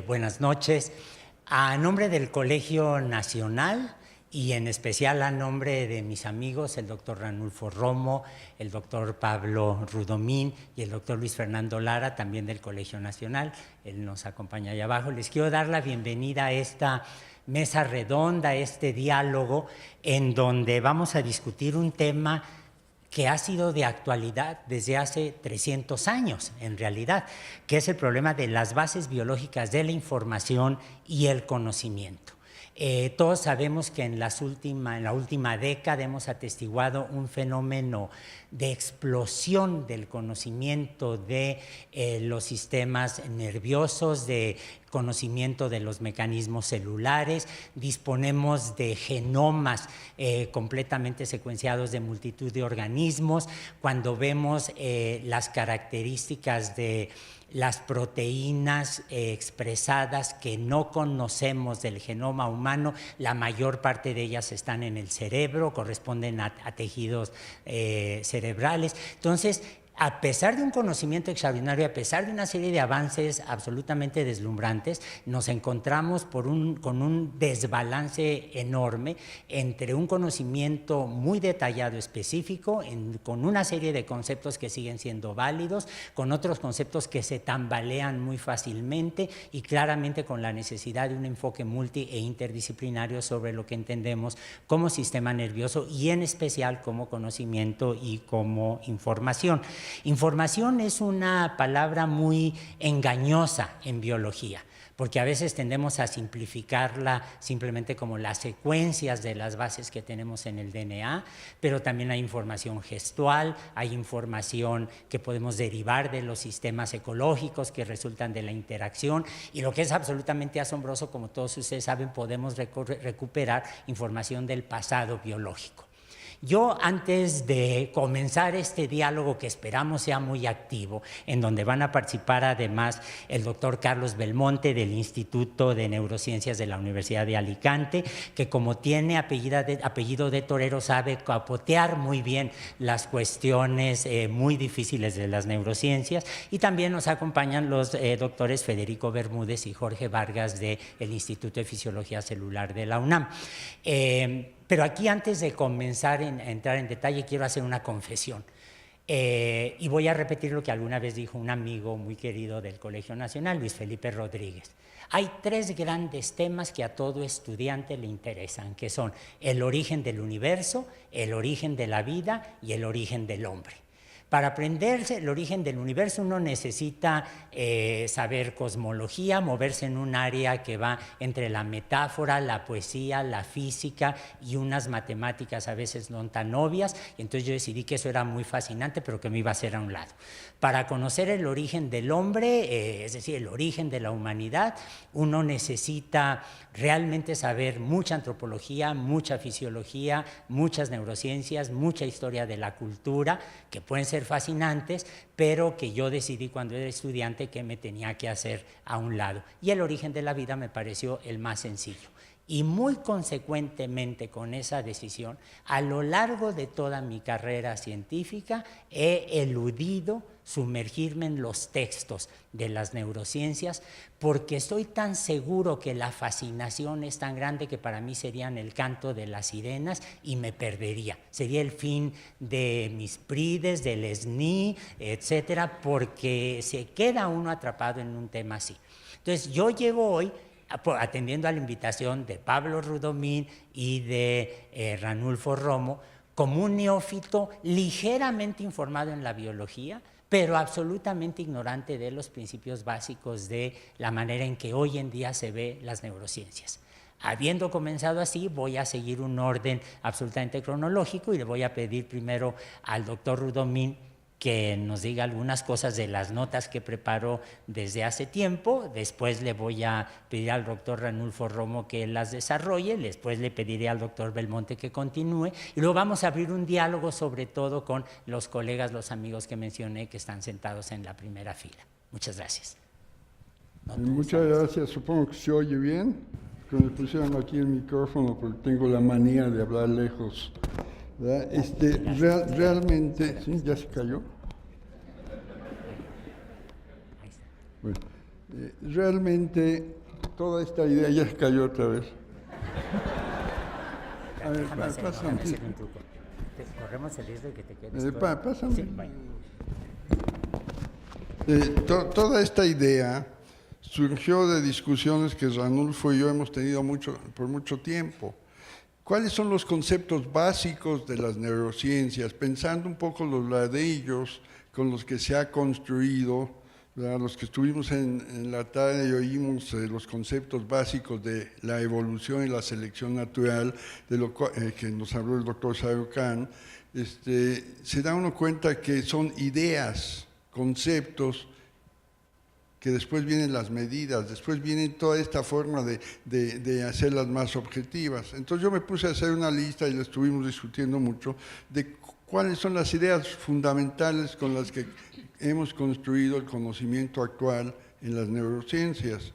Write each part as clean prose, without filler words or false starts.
Buenas noches. A nombre del Colegio Nacional y en especial a nombre de mis amigos, el doctor Ranulfo Romo, el doctor Pablo Rudomín y el doctor Luis Fernando Lara, también del Colegio Nacional, él nos acompaña allá abajo, les quiero dar la bienvenida a esta mesa redonda, a este diálogo en donde vamos a discutir un tema que ha sido de actualidad desde hace 300 años, en realidad, que es el problema de las bases biológicas de la información y el conocimiento. Todos sabemos que en la última década hemos atestiguado un fenómeno de explosión del conocimiento de los sistemas nerviosos, de conocimiento de los mecanismos celulares, disponemos de genomas completamente secuenciados de multitud de organismos. Cuando vemos las características de las proteínas expresadas que no conocemos del genoma humano, la mayor parte de ellas están en el cerebro, corresponden a tejidos cerebrales. Entonces, a pesar de un conocimiento extraordinario, a pesar de una serie de avances absolutamente deslumbrantes, nos encontramos con un desbalance enorme entre un conocimiento muy detallado, específico, con una serie de conceptos que siguen siendo válidos, con otros conceptos que se tambalean muy fácilmente y claramente con la necesidad de un enfoque multi e interdisciplinario sobre lo que entendemos como sistema nervioso y en especial como conocimiento y como información. Información es una palabra muy engañosa en biología, porque a veces tendemos a simplificarla simplemente como las secuencias de las bases que tenemos en el DNA, pero también hay información gestual, hay información que podemos derivar de los sistemas ecológicos que resultan de la interacción, y lo que es absolutamente asombroso, como todos ustedes saben, podemos recuperar información del pasado biológico. Yo, antes de comenzar este diálogo que esperamos sea muy activo, en donde van a participar además el doctor Carlos Belmonte del Instituto de Neurociencias de la Universidad de Alicante, que como tiene apellido de torero sabe capotear muy bien las cuestiones muy difíciles de las neurociencias, y también nos acompañan los doctores Federico Bermúdez y Jorge Vargas del Instituto de Fisiología Celular de la UNAM. Pero aquí, antes de comenzar a entrar en detalle, quiero hacer una confesión. Y voy a repetir lo que alguna vez dijo un amigo muy querido del Colegio Nacional, Luis Felipe Rodríguez. Hay tres grandes temas que a todo estudiante le interesan, que son el origen del universo, el origen de la vida y el origen del hombre. Para aprenderse el origen del universo uno necesita saber cosmología, moverse en un área que va entre la metáfora, la poesía, la física y unas matemáticas a veces no tan obvias, y entonces yo decidí que eso era muy fascinante, pero que me iba a hacer a un lado. Para conocer el origen del hombre, es decir, el origen de la humanidad, uno necesita realmente saber mucha antropología, mucha fisiología, muchas neurociencias, mucha historia de la cultura, que pueden ser fascinantes, pero que yo decidí cuando era estudiante que me tenía que hacer a un lado. Y el origen de la vida me pareció el más sencillo. Y muy consecuentemente con esa decisión, a lo largo de toda mi carrera científica, he eludido sumergirme en los textos de las neurociencias, porque estoy tan seguro que la fascinación es tan grande que para mí serían el canto de las sirenas y me perdería. Sería el fin de mis PRIDES, del SNI, etcétera, porque se queda uno atrapado en un tema así. Entonces, yo llego hoy atendiendo a la invitación de Pablo Rudomín y de Ranulfo Romo, como un neófito ligeramente informado en la biología, pero absolutamente ignorante de los principios básicos de la manera en que hoy en día se ve las neurociencias. Habiendo comenzado así, voy a seguir un orden absolutamente cronológico y le voy a pedir primero al doctor Rudomín que nos diga algunas cosas de las notas que preparó desde hace tiempo. Después le voy a pedir al doctor Ranulfo Romo que las desarrolle, después le pediré al doctor Belmonte que continúe, y luego vamos a abrir un diálogo sobre todo con los colegas, los amigos que mencioné que están sentados en la primera fila. Muchas gracias. Muchas gracias, supongo que se oye bien, que me pusieron aquí el micrófono porque tengo la manía de hablar lejos. Realmente, ¿sí? ¿Ya se cayó? Bueno, Realmente toda esta idea ya cayó otra vez. A ver, pásame. hacer un truco. Corremos el riesgo de que te quedes. Pásame. Sí, vaya. Toda esta idea surgió de discusiones que Ranulfo y yo hemos tenido por mucho tiempo. ¿Cuáles son los conceptos básicos de las neurociencias? Pensando un poco los ladrillos con los que se ha construido, ¿verdad? Los que estuvimos en la tarde y oímos los conceptos básicos de la evolución y la selección natural, de lo que nos habló el doctor Sayo Khan, se da uno cuenta que son ideas, conceptos, que después vienen las medidas, después viene toda esta forma de hacerlas más objetivas. Entonces yo me puse a hacer una lista y la estuvimos discutiendo mucho de cuáles son las ideas fundamentales con las que hemos construido el conocimiento actual en las neurociencias.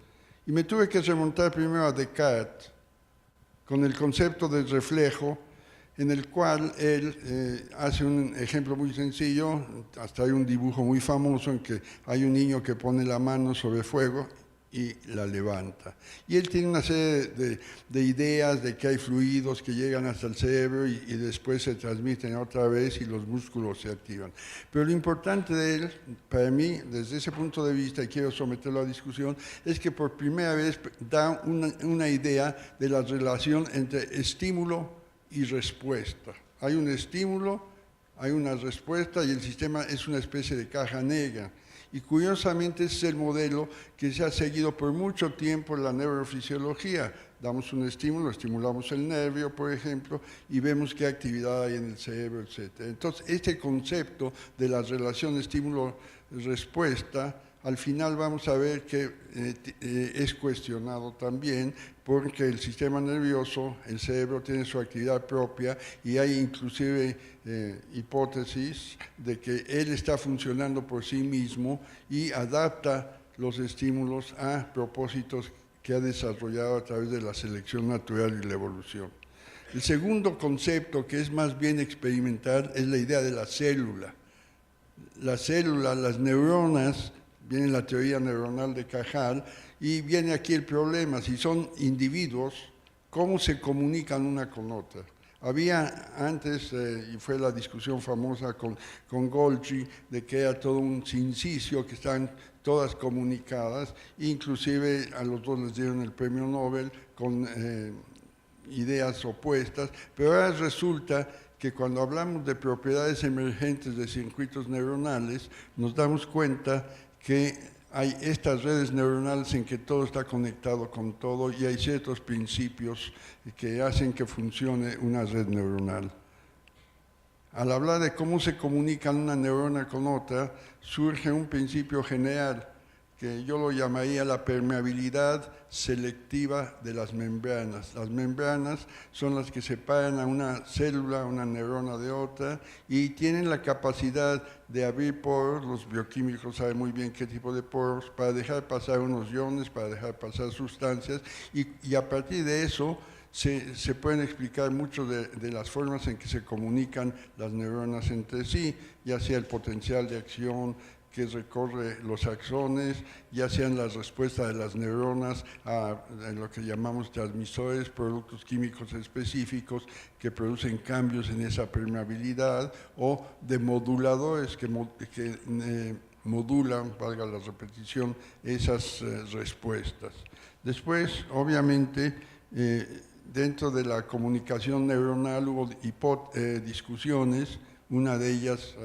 Y me tuve que remontar primero a Descartes, con el concepto del reflejo, en el cual él hace un ejemplo muy sencillo, hasta hay un dibujo muy famoso en que hay un niño que pone la mano sobre fuego y la levanta. Y él tiene una serie de ideas de que hay fluidos que llegan hasta el cerebro y después se transmiten otra vez y los músculos se activan. Pero lo importante de él, para mí, desde ese punto de vista, y quiero someterlo a discusión, es que por primera vez da una idea de la relación entre estímulo y respuesta. Hay un estímulo, hay una respuesta y el sistema es una especie de caja negra. Y curiosamente ese es el modelo que se ha seguido por mucho tiempo en la neurofisiología. Damos un estímulo, estimulamos el nervio, por ejemplo, y vemos qué actividad hay en el cerebro, etc. Entonces, este concepto de la relación estímulo-respuesta, al final vamos a ver que es cuestionado también porque el sistema nervioso, el cerebro tiene su actividad propia y hay inclusive hipótesis de que él está funcionando por sí mismo y adapta los estímulos a propósitos que ha desarrollado a través de la selección natural y la evolución. El segundo concepto, que es más bien experimental, es la idea de la célula. La célula, las neuronas, viene la teoría neuronal de Cajal, y viene aquí el problema, si son individuos, ¿cómo se comunican una con otra? Había antes, y fue la discusión famosa con Golgi, de que era todo un sincicio, que están todas comunicadas, inclusive a los dos les dieron el premio Nobel con ideas opuestas, pero ahora resulta que cuando hablamos de propiedades emergentes de circuitos neuronales, nos damos cuenta que hay estas redes neuronales en que todo está conectado con todo y hay ciertos principios que hacen que funcione una red neuronal. Al hablar de cómo se comunican una neurona con otra, surge un principio general que yo lo llamaría la permeabilidad selectiva de las membranas. Las membranas son las que separan a una célula, una neurona de otra, y tienen la capacidad de abrir poros, los bioquímicos saben muy bien qué tipo de poros, para dejar pasar unos iones, para dejar pasar sustancias, y a partir de eso se pueden explicar mucho de las formas en que se comunican las neuronas entre sí, ya sea el potencial de acción que recorre los axones, ya sean las respuestas de las neuronas a lo que llamamos transmisores, productos químicos específicos que producen cambios en esa permeabilidad, o de moduladores que modulan, valga la repetición, esas respuestas. Después, obviamente, dentro de la comunicación neuronal hubo discusiones, una de ellas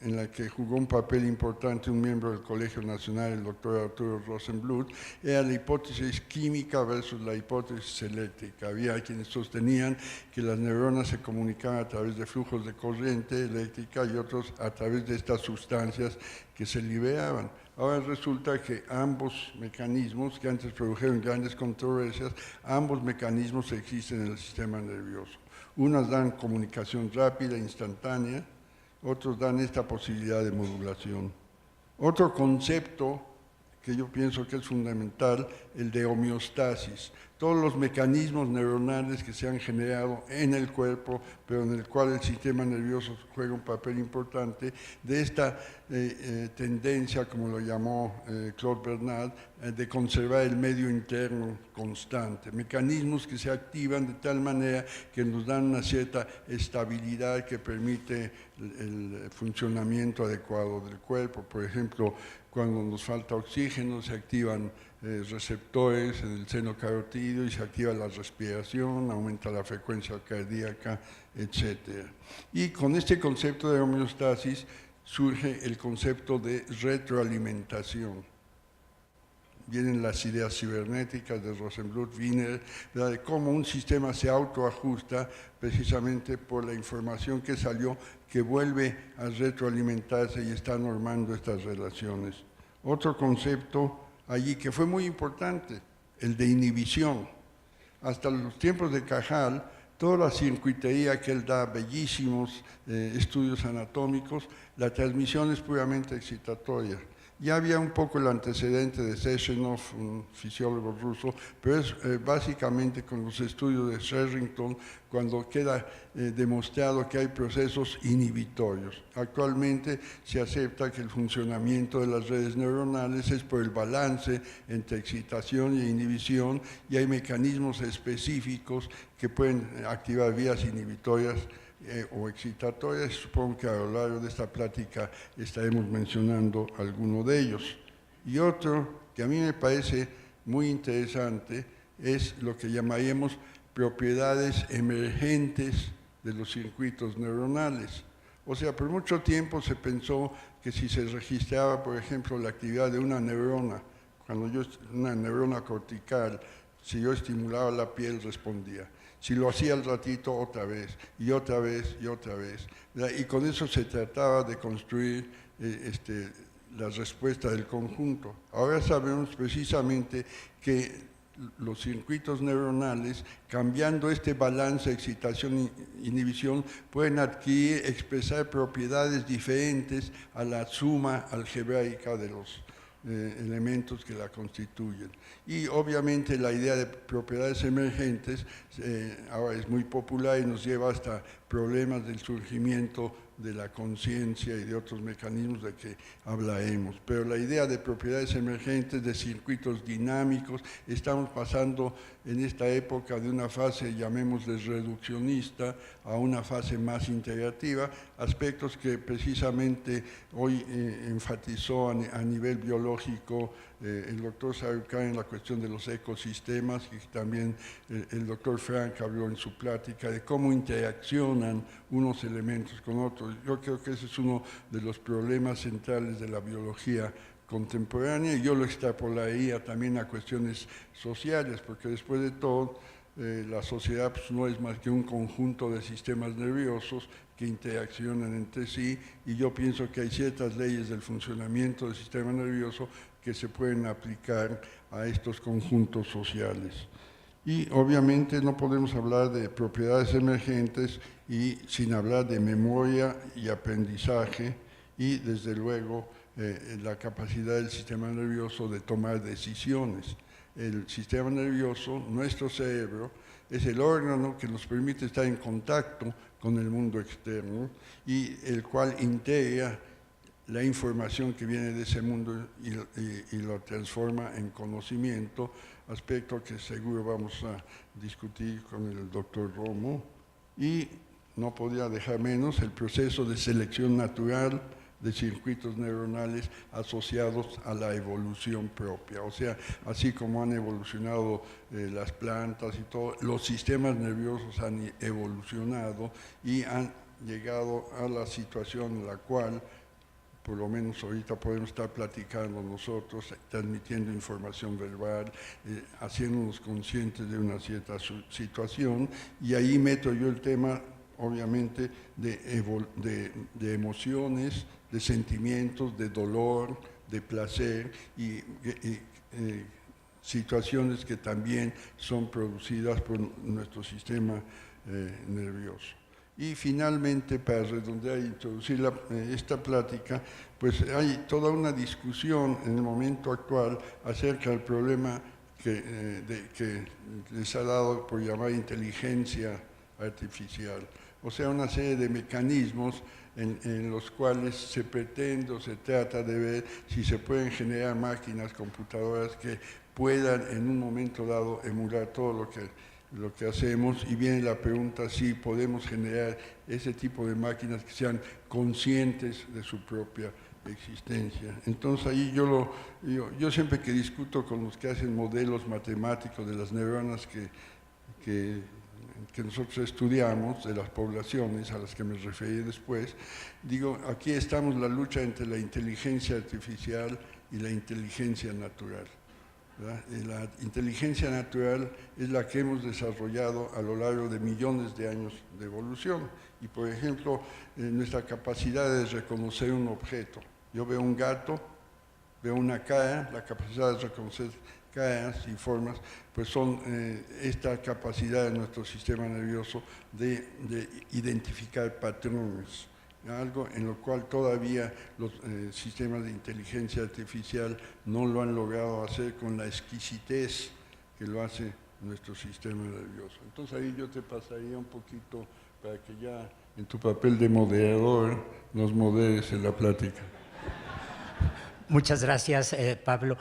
en la que jugó un papel importante un miembro del Colegio Nacional, el doctor Arturo Rosenbluth, era la hipótesis química versus la hipótesis eléctrica. Había quienes sostenían que las neuronas se comunicaban a través de flujos de corriente eléctrica y otros a través de estas sustancias que se liberaban. Ahora resulta que ambos mecanismos, que antes produjeron grandes controversias, ambos mecanismos existen en el sistema nervioso. Unas dan comunicación rápida, instantánea, otros dan esta posibilidad de modulación. Otro concepto que yo pienso que es fundamental, el de homeostasis. Todos los mecanismos neuronales que se han generado en el cuerpo, pero en el cual el sistema nervioso juega un papel importante, de esta tendencia, como lo llamó Claude Bernard, de conservar el medio interno constante. Mecanismos que se activan de tal manera que nos dan una cierta estabilidad que permite el funcionamiento adecuado del cuerpo. Por ejemplo, cuando nos falta oxígeno, se activan receptores en el seno carotídeo y se activa la respiración, aumenta la frecuencia cardíaca, etc. Y con este concepto de homeostasis surge el concepto de retroalimentación. Vienen las ideas cibernéticas de Rosenbluth-Wiener, de cómo un sistema se autoajusta precisamente por la información que salió, que vuelve a retroalimentarse y está normando estas relaciones. Otro concepto allí que fue muy importante, el de inhibición. Hasta los tiempos de Cajal, toda la circuitería que él da, bellísimos estudios anatómicos, la transmisión es puramente excitatoria. Ya había un poco el antecedente de Sechenov, un fisiólogo ruso, pero es básicamente con los estudios de Sherrington cuando queda demostrado que hay procesos inhibitorios. Actualmente se acepta que el funcionamiento de las redes neuronales es por el balance entre excitación e inhibición y hay mecanismos específicos que pueden activar vías inhibitorias o excitatorias. Supongo que a lo largo de esta plática estaremos mencionando alguno de ellos. Y otro que a mí me parece muy interesante es lo que llamaríamos propiedades emergentes de los circuitos neuronales. O sea, por mucho tiempo se pensó que si se registraba, por ejemplo, la actividad de una neurona, una neurona cortical, si yo estimulaba la piel, respondía. Si lo hacía al ratito, otra vez, y otra vez, y otra vez. Y con eso se trataba de construir la respuesta del conjunto. Ahora sabemos precisamente que los circuitos neuronales, cambiando este balance excitación-inhibición, pueden adquirir, expresar propiedades diferentes a la suma algebraica de los elementos que la constituyen. Y obviamente la idea de propiedades emergentes ahora es muy popular y nos lleva hasta problemas del surgimiento de la conciencia y de otros mecanismos de que hablaremos. Pero la idea de propiedades emergentes, de circuitos dinámicos, estamos pasando en esta época de una fase, llamémosle reduccionista, a una fase más integrativa, aspectos que precisamente hoy enfatizó a nivel biológico el doctor Sarukhan en la cuestión de los ecosistemas, y también el doctor Frank habló en su plática de cómo interaccionan unos elementos con otros. Yo creo que ese es uno de los problemas centrales de la biología contemporánea, y yo lo extrapolaría también a cuestiones sociales, porque después de todo la sociedad pues, no es más que un conjunto de sistemas nerviosos que interaccionan entre sí, y yo pienso que hay ciertas leyes del funcionamiento del sistema nervioso que se pueden aplicar a estos conjuntos sociales. Y obviamente no podemos hablar de propiedades emergentes y sin hablar de memoria y aprendizaje y desde luego la capacidad del sistema nervioso de tomar decisiones. El sistema nervioso, nuestro cerebro, es el órgano que nos permite estar en contacto con el mundo externo y el cual integra la información que viene de ese mundo y lo transforma en conocimiento, aspecto que seguro vamos a discutir con el doctor Romo. Y no podía dejar menos el proceso de selección natural de circuitos neuronales asociados a la evolución propia. O sea, así como han evolucionado las plantas y todo, los sistemas nerviosos han evolucionado y han llegado a la situación en la cual por lo menos ahorita podemos estar platicando nosotros, transmitiendo información verbal, haciéndonos conscientes de una cierta situación, y ahí meto yo el tema, obviamente, de emociones, de sentimientos, de dolor, de placer, y situaciones que también son producidas por nuestro sistema nervioso. Y finalmente, para redondear e introducir esta plática, pues hay toda una discusión en el momento actual acerca del problema que les ha dado por llamar inteligencia artificial. O sea, una serie de mecanismos en los cuales se pretende o se trata de ver si se pueden generar máquinas, computadoras que puedan en un momento dado emular todo lo que hacemos, y viene la pregunta si podemos generar ese tipo de máquinas que sean conscientes de su propia existencia. Entonces ahí yo siempre que discuto con los que hacen modelos matemáticos de las neuronas que nosotros estudiamos, de las poblaciones a las que me referí después, digo, aquí estamos en la lucha entre la inteligencia artificial y la inteligencia natural. La inteligencia natural es la que hemos desarrollado a lo largo de millones de años de evolución. Y, por ejemplo, nuestra capacidad de reconocer un objeto. Yo veo un gato, veo una cara, la capacidad de reconocer caras y formas, pues son esta capacidad de nuestro sistema nervioso de identificar patrones. Algo en lo cual todavía los sistemas de inteligencia artificial no lo han logrado hacer con la exquisitez que lo hace nuestro sistema nervioso. Entonces ahí yo te pasaría un poquito para que ya en tu papel de moderador nos moderes en la plática. Muchas gracias, Pablo.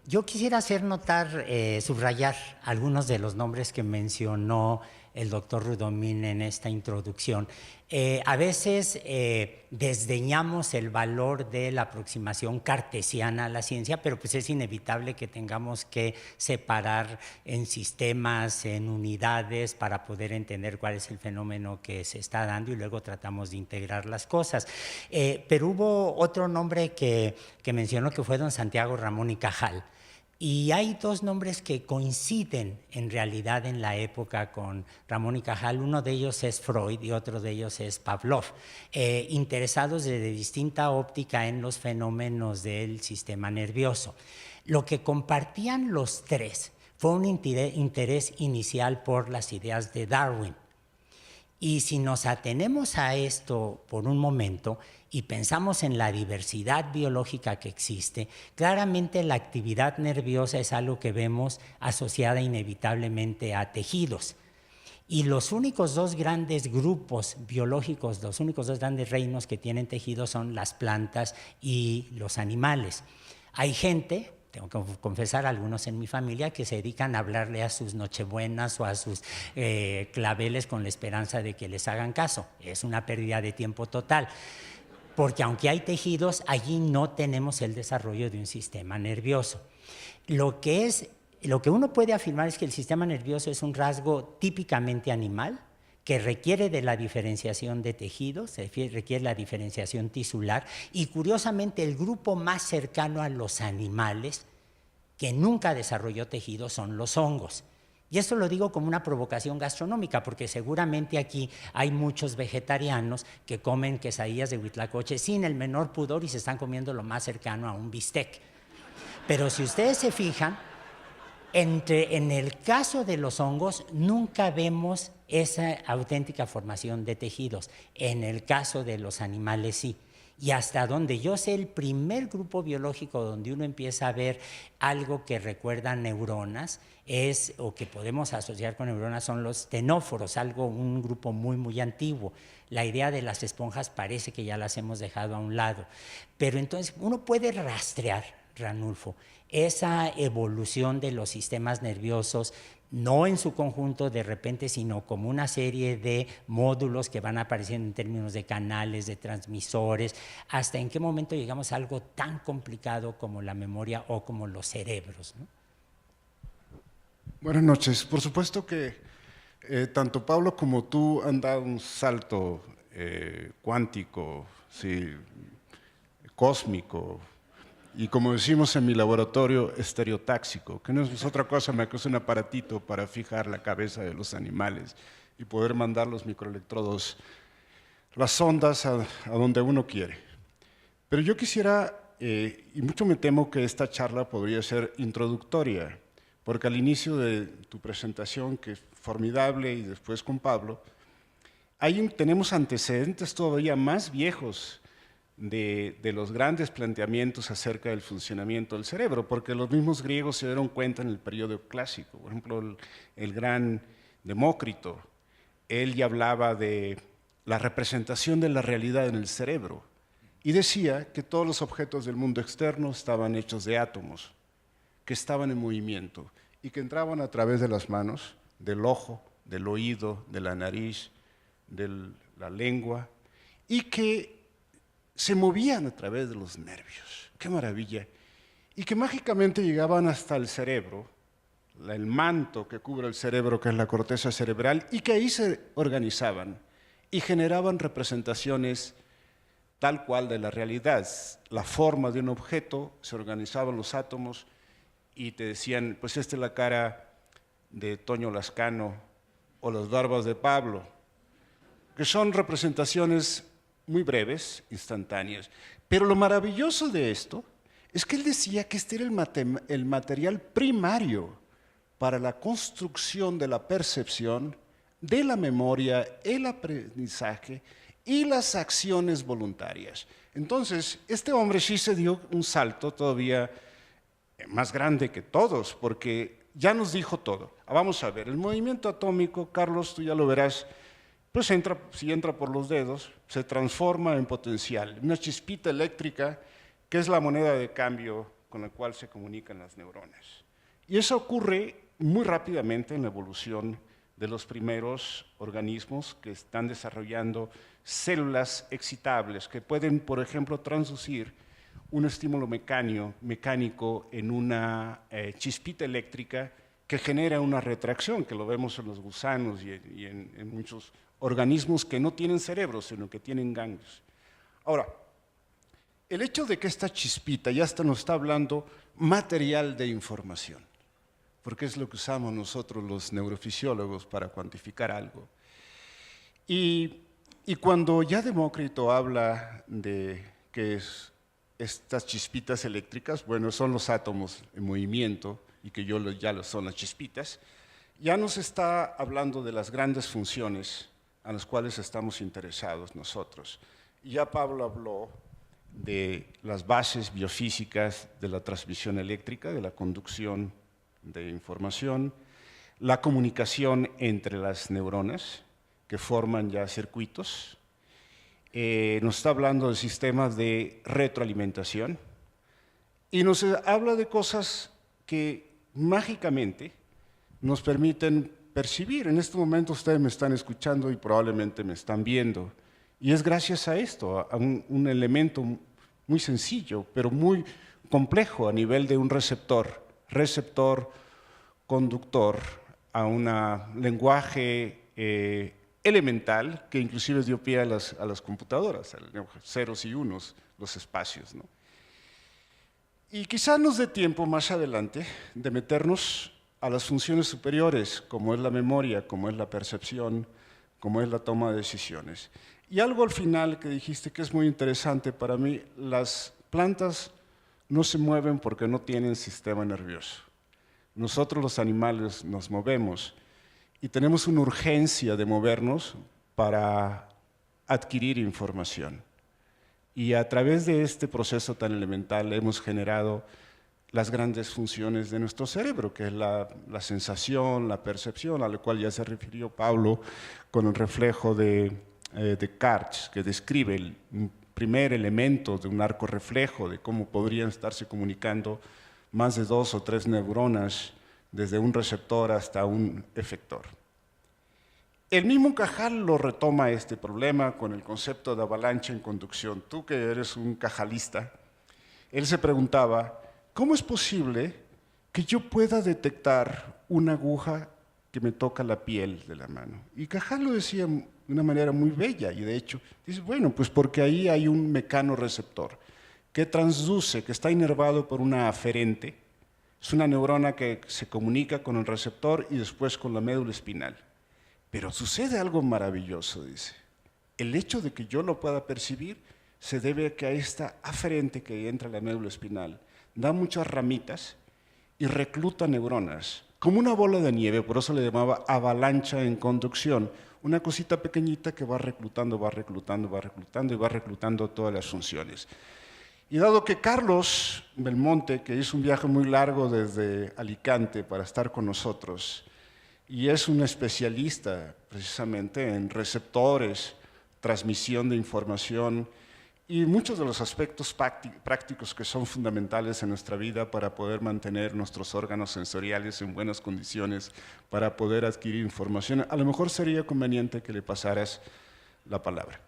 Yo quisiera hacer notar, subrayar algunos de los nombres que mencionó el doctor Rudomín en esta introducción. A veces desdeñamos el valor de la aproximación cartesiana a la ciencia, pero pues es inevitable que tengamos que separar en sistemas, en unidades, para poder entender cuál es el fenómeno que se está dando, y luego tratamos de integrar las cosas. Pero hubo otro nombre que mencionó, que fue don Santiago Ramón y Cajal. Y hay dos nombres que coinciden en realidad en la época con Ramón y Cajal. Uno de ellos es Freud y otro de ellos es Pavlov, interesados desde distinta óptica en los fenómenos del sistema nervioso. Lo que compartían los tres fue un interés inicial por las ideas de Darwin. Y si nos atenemos a esto por un momento y pensamos en la diversidad biológica que existe, claramente la actividad nerviosa es algo que vemos asociada inevitablemente a tejidos. Y los únicos dos grandes grupos biológicos, los únicos dos grandes reinos que tienen tejidos son las plantas y los animales. Hay gente, tengo que confesar, algunos en mi familia, que se dedican a hablarle a sus nochebuenas o a sus claveles con la esperanza de que les hagan caso. Es una pérdida de tiempo total, porque aunque hay tejidos, allí no tenemos el desarrollo de un sistema nervioso. Lo que uno puede afirmar es que el sistema nervioso es un rasgo típicamente animal, que requiere de la diferenciación de tejidos, requiere la diferenciación tisular, y curiosamente el grupo más cercano a los animales que nunca desarrolló tejidos son los hongos. Y esto lo digo como una provocación gastronómica, porque seguramente aquí hay muchos vegetarianos que comen quesadillas de huitlacoche sin el menor pudor y se están comiendo lo más cercano a un bistec. Pero si ustedes se fijan, en el caso de los hongos nunca vemos esa auténtica formación de tejidos. En el caso de los animales sí. Y hasta donde yo sé, el primer grupo biológico donde uno empieza a ver algo que recuerda neuronas o que podemos asociar con neuronas, son los ctenóforos, un grupo muy, muy antiguo. La idea de las esponjas parece que ya las hemos dejado a un lado. Pero entonces uno puede rastrear, Ranulfo, esa evolución de los sistemas nerviosos, no en su conjunto de repente, sino como una serie de módulos que van apareciendo en términos de canales, de transmisores, hasta en qué momento llegamos a algo tan complicado como la memoria o como los cerebros, ¿no? Buenas noches. Por supuesto que tanto Pablo como tú han dado un salto cuántico, sí, cósmico, y como decimos en mi laboratorio, estereotáxico, que no es otra cosa más que un aparatito para fijar la cabeza de los animales y poder mandar los microelectrodos, las ondas a donde uno quiere. Pero yo quisiera, y mucho me temo que esta charla podría ser introductoria, porque al inicio de tu presentación, que es formidable, y después con Pablo, tenemos antecedentes todavía más viejos de los grandes planteamientos acerca del funcionamiento del cerebro, porque los mismos griegos se dieron cuenta en el periodo clásico. Por ejemplo, el gran Demócrito, él ya hablaba de la representación de la realidad en el cerebro y decía que todos los objetos del mundo externo estaban hechos de átomos, que estaban en movimiento y que entraban a través de las manos, del ojo, del oído, de la nariz, de la lengua, y que se movían a través de los nervios. ¡Qué maravilla! Y que mágicamente llegaban hasta el cerebro, el manto que cubre el cerebro, que es la corteza cerebral, y que ahí se organizaban y generaban representaciones tal cual de la realidad. La forma de un objeto, se organizaban los átomos y te decían, pues esta es la cara de Toño Lascano o las barbas de Pablo, que son representaciones muy breves, instantáneas. Pero lo maravilloso de esto es que él decía que este era el material primario para la construcción de la percepción, de la memoria, el aprendizaje y las acciones voluntarias. Entonces, este hombre sí se dio un salto todavía más grande que todos, porque ya nos dijo todo. Vamos a ver, el movimiento atómico, Carlos, tú ya lo verás, pues si entra por los dedos, se transforma en potencial, una chispita eléctrica que es la moneda de cambio con la cual se comunican las neuronas. Y eso ocurre muy rápidamente en la evolución de los primeros organismos que están desarrollando células excitables que pueden, por ejemplo, transducir un estímulo mecánico en una chispita eléctrica que genera una retracción, que lo vemos en los gusanos y en muchos organismos que no tienen cerebro, sino que tienen ganglios. Ahora, el hecho de que esta chispita ya hasta nos está hablando material de información, porque es lo que usamos nosotros los neurofisiólogos para cuantificar algo. Y cuando ya Demócrito habla de que estas chispitas eléctricas, bueno, son los átomos en movimiento, y que ya son las chispitas, ya nos está hablando de las grandes funciones a las cuales estamos interesados nosotros. Ya Pablo habló de las bases biofísicas de la transmisión eléctrica, de la conducción de información, la comunicación entre las neuronas, que forman ya circuitos. Nos está hablando de sistemas de retroalimentación y nos habla de cosas que mágicamente nos permiten percibir. En este momento ustedes me están escuchando y probablemente me están viendo. Y es gracias a esto, a un elemento muy sencillo, pero muy complejo a nivel de un receptor conductor, a un lenguaje elemental que inclusive dio pie a las computadoras, a ceros y unos, los espacios, ¿no? Y quizá nos dé tiempo más adelante de meternos a las funciones superiores, como es la memoria, como es la percepción, como es la toma de decisiones. Y algo al final que dijiste que es muy interesante para mí, las plantas no se mueven porque no tienen sistema nervioso. Nosotros los animales nos movemos y tenemos una urgencia de movernos para adquirir información. Y a través de este proceso tan elemental hemos generado las grandes funciones de nuestro cerebro, que es la sensación, la percepción, a la cual ya se refirió Pablo con el reflejo de Descartes, que describe el primer elemento de un arco reflejo, de cómo podrían estarse comunicando más de 2 o 3 neuronas desde un receptor hasta un efector. El mismo Cajal lo retoma este problema con el concepto de avalancha en conducción. Tú que eres un cajalista, él se preguntaba, ¿cómo es posible que yo pueda detectar una aguja que me toca la piel de la mano? Y Cajal lo decía de una manera muy bella, y de hecho, dice, bueno, pues porque ahí hay un mecanoreceptor que transduce, que está inervado por una aferente, es una neurona que se comunica con el receptor y después con la médula espinal. Pero sucede algo maravilloso, dice. El hecho de que yo lo pueda percibir se debe a que a esta aferente que entra en la médula espinal da muchas ramitas y recluta neuronas, como una bola de nieve, por eso le llamaba avalancha en conducción, una cosita pequeñita que va reclutando y va reclutando todas las funciones. Y dado que Carlos Belmonte, que hizo un viaje muy largo desde Alicante para estar con nosotros, y es un especialista precisamente en receptores, transmisión de información y muchos de los aspectos prácticos que son fundamentales en nuestra vida para poder mantener nuestros órganos sensoriales en buenas condiciones, para poder adquirir información, a lo mejor sería conveniente que le pasaras la palabra.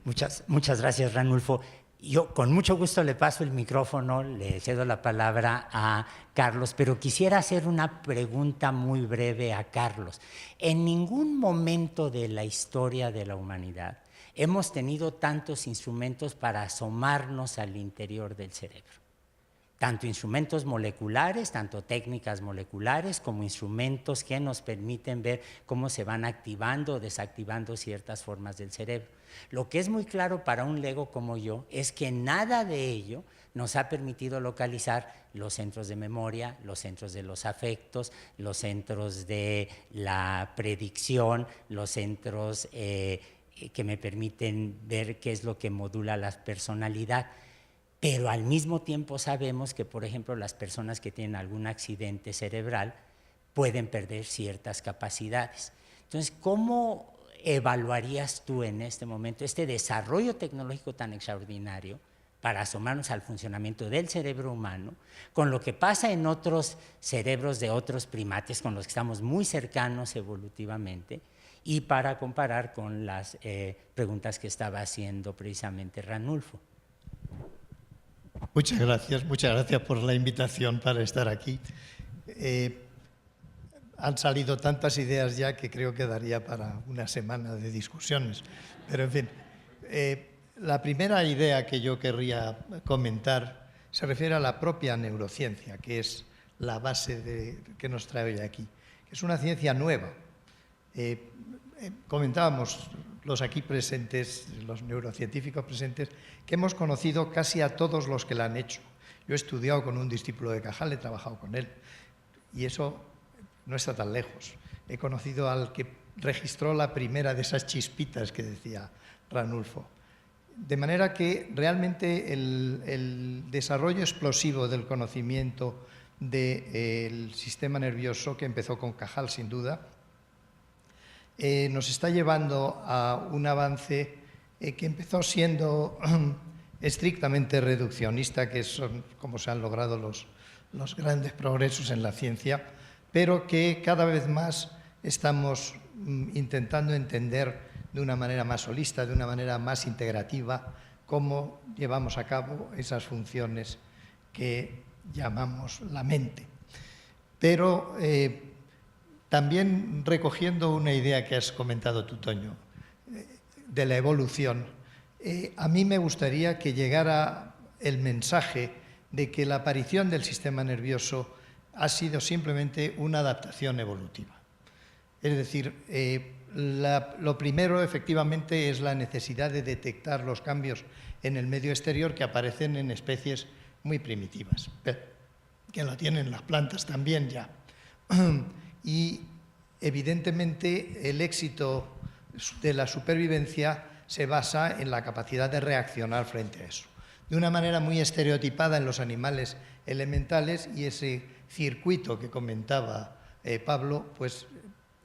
Muchas gracias, Ranulfo. Yo con mucho gusto le paso el micrófono, le cedo la palabra a Carlos, pero quisiera hacer una pregunta muy breve a Carlos. En ningún momento de la historia de la humanidad hemos tenido tantos instrumentos para asomarnos al interior del cerebro. Tanto instrumentos moleculares, tanto técnicas moleculares, como instrumentos que nos permiten ver cómo se van activando o desactivando ciertas formas del cerebro. Lo que es muy claro para un lego como yo es que nada de ello nos ha permitido localizar los centros de memoria, los centros de los afectos, los centros de la predicción, los centros que me permiten ver qué es lo que modula la personalidad. Pero al mismo tiempo sabemos que, por ejemplo, las personas que tienen algún accidente cerebral pueden perder ciertas capacidades. Entonces, ¿cómo evaluarías tú en este momento este desarrollo tecnológico tan extraordinario para asomarnos al funcionamiento del cerebro humano con lo que pasa en otros cerebros de otros primates con los que estamos muy cercanos evolutivamente, y para comparar con las preguntas que estaba haciendo precisamente Ranulfo? Muchas gracias por la invitación para estar aquí. Han salido tantas ideas ya que creo que daría para una semana de discusiones. Pero, en fin, la primera idea que yo querría comentar se refiere a la propia neurociencia, que es la base que nos trae hoy aquí. Es una ciencia nueva. Comentábamos los aquí presentes, los neurocientíficos presentes, que hemos conocido casi a todos los que la han hecho. Yo he estudiado con un discípulo de Cajal, he trabajado con él, y eso no está tan lejos. He conocido al que registró la primera de esas chispitas que decía Ranulfo. De manera que realmente el desarrollo explosivo del conocimiento del sistema nervioso, que empezó con Cajal sin duda, nos está llevando a un avance que empezó siendo estrictamente reduccionista, que son como se han logrado los grandes progresos en la ciencia, pero que cada vez más estamos intentando entender de una manera más holista, de una manera más integrativa, cómo llevamos a cabo esas funciones que llamamos la mente. Pero también recogiendo una idea que has comentado tú, Toño, de la evolución, a mí me gustaría que llegara el mensaje de que la aparición del sistema nervioso ha sido simplemente una adaptación evolutiva. Es decir, lo primero efectivamente es la necesidad de detectar los cambios en el medio exterior que aparecen en especies muy primitivas, que lo tienen las plantas también ya. Y evidentemente el éxito de la supervivencia se basa en la capacidad de reaccionar frente a eso. De una manera muy estereotipada en los animales elementales, y ese circuito que comentaba Pablo, pues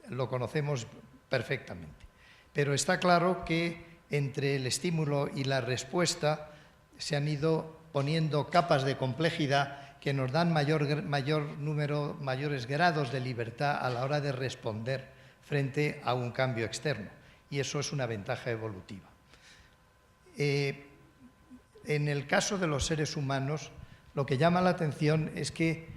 lo conocemos perfectamente. Pero está claro que entre el estímulo y la respuesta se han ido poniendo capas de complejidad que nos dan mayores grados de libertad a la hora de responder frente a un cambio externo. Y eso es una ventaja evolutiva. En el caso de los seres humanos, lo que llama la atención es que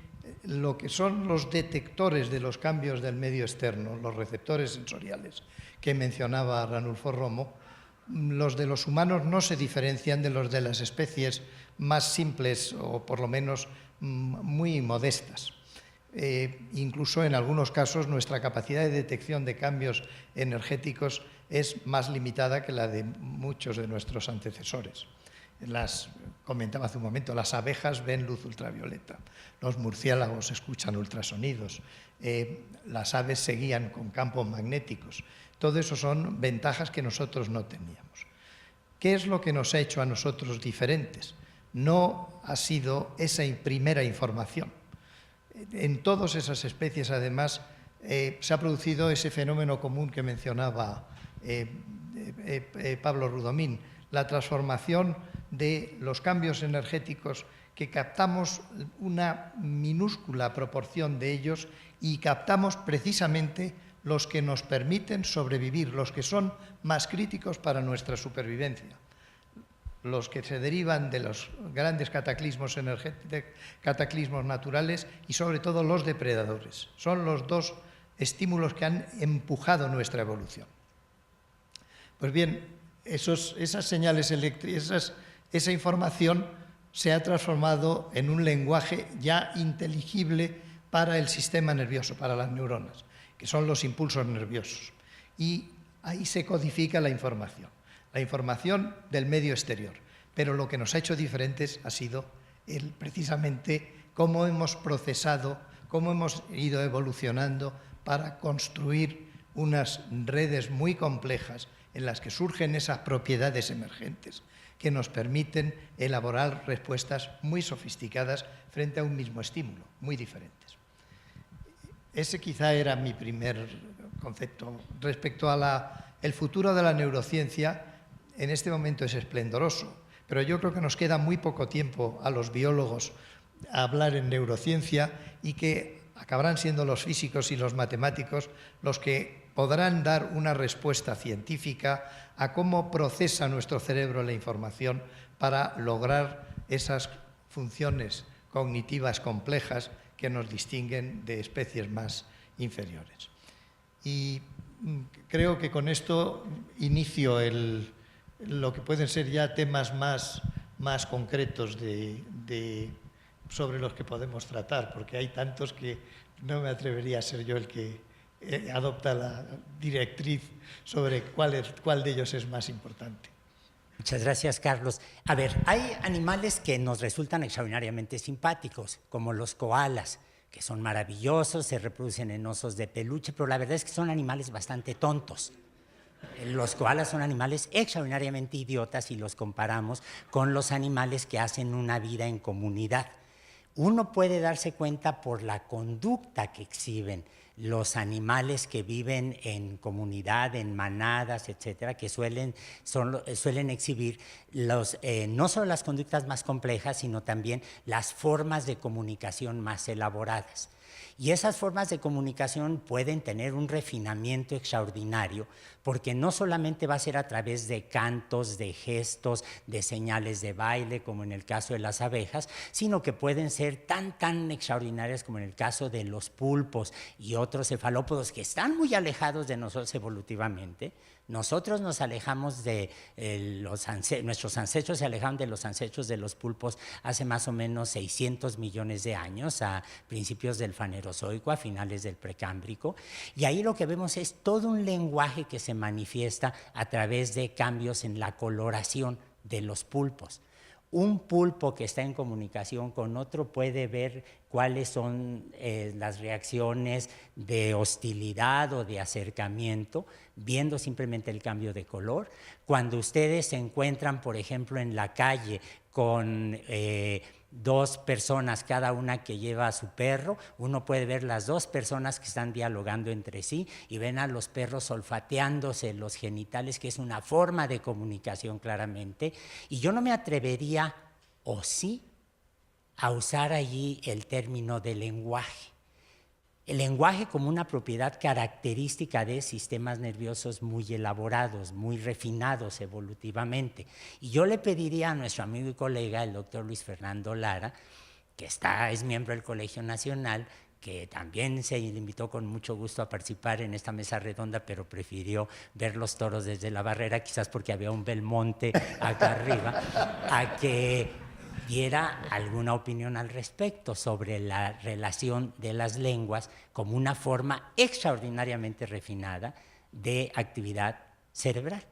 lo que son los detectores de los cambios del medio externo, los receptores sensoriales que mencionaba Ranulfo Romo, los de los humanos no se diferencian de los de las especies más simples o por lo menos muy modestas. Incluso en algunos casos nuestra capacidad de detección de cambios energéticos es más limitada que la de muchos de nuestros antecesores. comentaba hace un momento, las abejas ven luz ultravioleta, los murciélagos escuchan ultrasonidos, las aves se guían con campos magnéticos. Todo eso son ventajas que nosotros no teníamos. ¿Qué es lo que nos ha hecho a nosotros diferentes? No ha sido esa primera información. En todas esas especies, además, se ha producido ese fenómeno común que mencionaba Pablo Rudomín, la transformación de los cambios energéticos, que captamos una minúscula proporción de ellos y captamos precisamente los que nos permiten sobrevivir, los que son más críticos para nuestra supervivencia, los que se derivan de los grandes cataclismos naturales y sobre todo los depredadores. Son los dos estímulos que han empujado nuestra evolución. Pues bien, esas señales eléctricas, esa información se ha transformado en un lenguaje ya inteligible para el sistema nervioso, para las neuronas, que son los impulsos nerviosos. Y ahí se codifica la información del medio exterior. Pero lo que nos ha hecho diferentes ha sido precisamente cómo hemos procesado, cómo hemos ido evolucionando para construir unas redes muy complejas en las que surgen esas propiedades emergentes que nos permiten elaborar respuestas muy sofisticadas frente a un mismo estímulo, muy diferentes. Ese quizá era mi primer concepto. Respecto a el futuro de la neurociencia, en este momento es esplendoroso, pero yo creo que nos queda muy poco tiempo a los biólogos a hablar en neurociencia y que acabarán siendo los físicos y los matemáticos los que podrán dar una respuesta científica a cómo procesa nuestro cerebro la información para lograr esas funciones cognitivas complejas que nos distinguen de especies más inferiores. Y creo que con esto inicio lo que pueden ser ya temas más concretos sobre los que podemos tratar, porque hay tantos que no me atrevería a ser yo el que adopta la directriz sobre cuál de ellos es más importante. Muchas gracias, Carlos. A ver, hay animales que nos resultan extraordinariamente simpáticos, como los koalas, que son maravillosos, se reproducen en osos de peluche, pero la verdad es que son animales bastante tontos. Los koalas son animales extraordinariamente idiotas si los comparamos con los animales que hacen una vida en comunidad. Uno puede darse cuenta por la conducta que exhiben los animales que viven en comunidad, en manadas, etcétera, que suelen exhibir no solo las conductas más complejas, sino también las formas de comunicación más elaboradas. Y esas formas de comunicación pueden tener un refinamiento extraordinario, porque no solamente va a ser a través de cantos, de gestos, de señales de baile, como en el caso de las abejas, sino que pueden ser tan extraordinarias como en el caso de los pulpos y otros cefalópodos que están muy alejados de nosotros evolutivamente. Nosotros nos alejamos de nuestros ancestros se alejaron de los ancestros de los pulpos hace más o menos 600 millones de años, a principios del Fanerozoico, a finales del Precámbrico. Y ahí lo que vemos es todo un lenguaje que se manifiesta a través de cambios en la coloración de los pulpos. Un pulpo que está en comunicación con otro puede ver cuáles son las reacciones de hostilidad o de acercamiento, viendo simplemente el cambio de color. Cuando ustedes se encuentran, por ejemplo, en la calle con dos personas, cada una que lleva a su perro, uno puede ver las dos personas que están dialogando entre sí y ven a los perros olfateándose los genitales, que es una forma de comunicación claramente. Y yo no me atrevería, o sí, a usar allí el término de lenguaje. El lenguaje como una propiedad característica de sistemas nerviosos muy elaborados, muy refinados evolutivamente. Y yo le pediría a nuestro amigo y colega, el doctor Luis Fernando Lara, que es miembro del Colegio Nacional, que también se le invitó con mucho gusto a participar en esta mesa redonda, pero prefirió ver los toros desde la barrera, quizás porque había un Belmonte acá arriba, a que diera alguna opinión al respecto sobre la relación de las lenguas como una forma extraordinariamente refinada de actividad cerebral.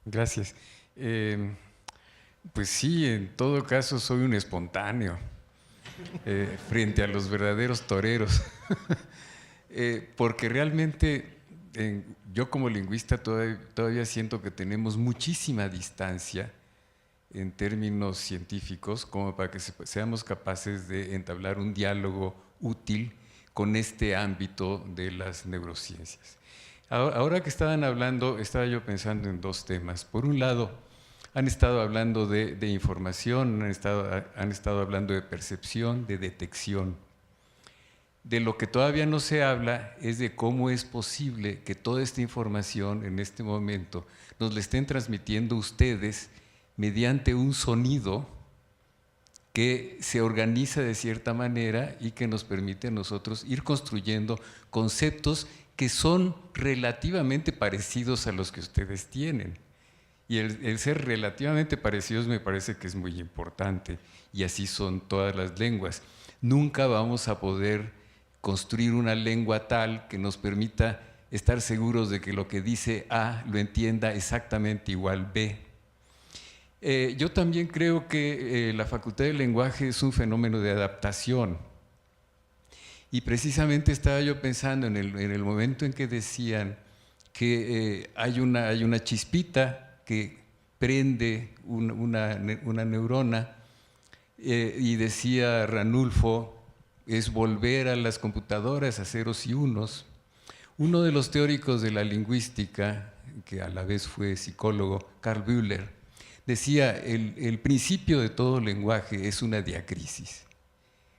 Gracias. Pues sí, en todo caso soy un espontáneo frente a los verdaderos toreros, porque realmente yo como lingüista todavía siento que tenemos muchísima distancia en términos científicos como para que seamos capaces de entablar un diálogo útil con este ámbito de las neurociencias. Ahora que estaban hablando, estaba yo pensando en dos temas. Por un lado, han estado hablando de información, han estado hablando de percepción, de detección. De lo que todavía no se habla es de cómo es posible que toda esta información en este momento nos la estén transmitiendo ustedes mediante un sonido que se organiza de cierta manera y que nos permite a nosotros ir construyendo conceptos que son relativamente parecidos a los que ustedes tienen. Y el ser relativamente parecidos me parece que es muy importante, y así son todas las lenguas. Nunca vamos a poder construir una lengua tal que nos permita estar seguros de que lo que dice A lo entienda exactamente igual B. Yo también creo que la facultad del lenguaje es un fenómeno de adaptación. Y precisamente estaba yo pensando en el momento en que decían que hay una chispita que prende una neurona, y decía Ranulfo, es volver a las computadoras a ceros y unos. Uno de los teóricos de la lingüística, que a la vez fue psicólogo, Carl Bühler, decía, el principio de todo lenguaje es una diacrisis.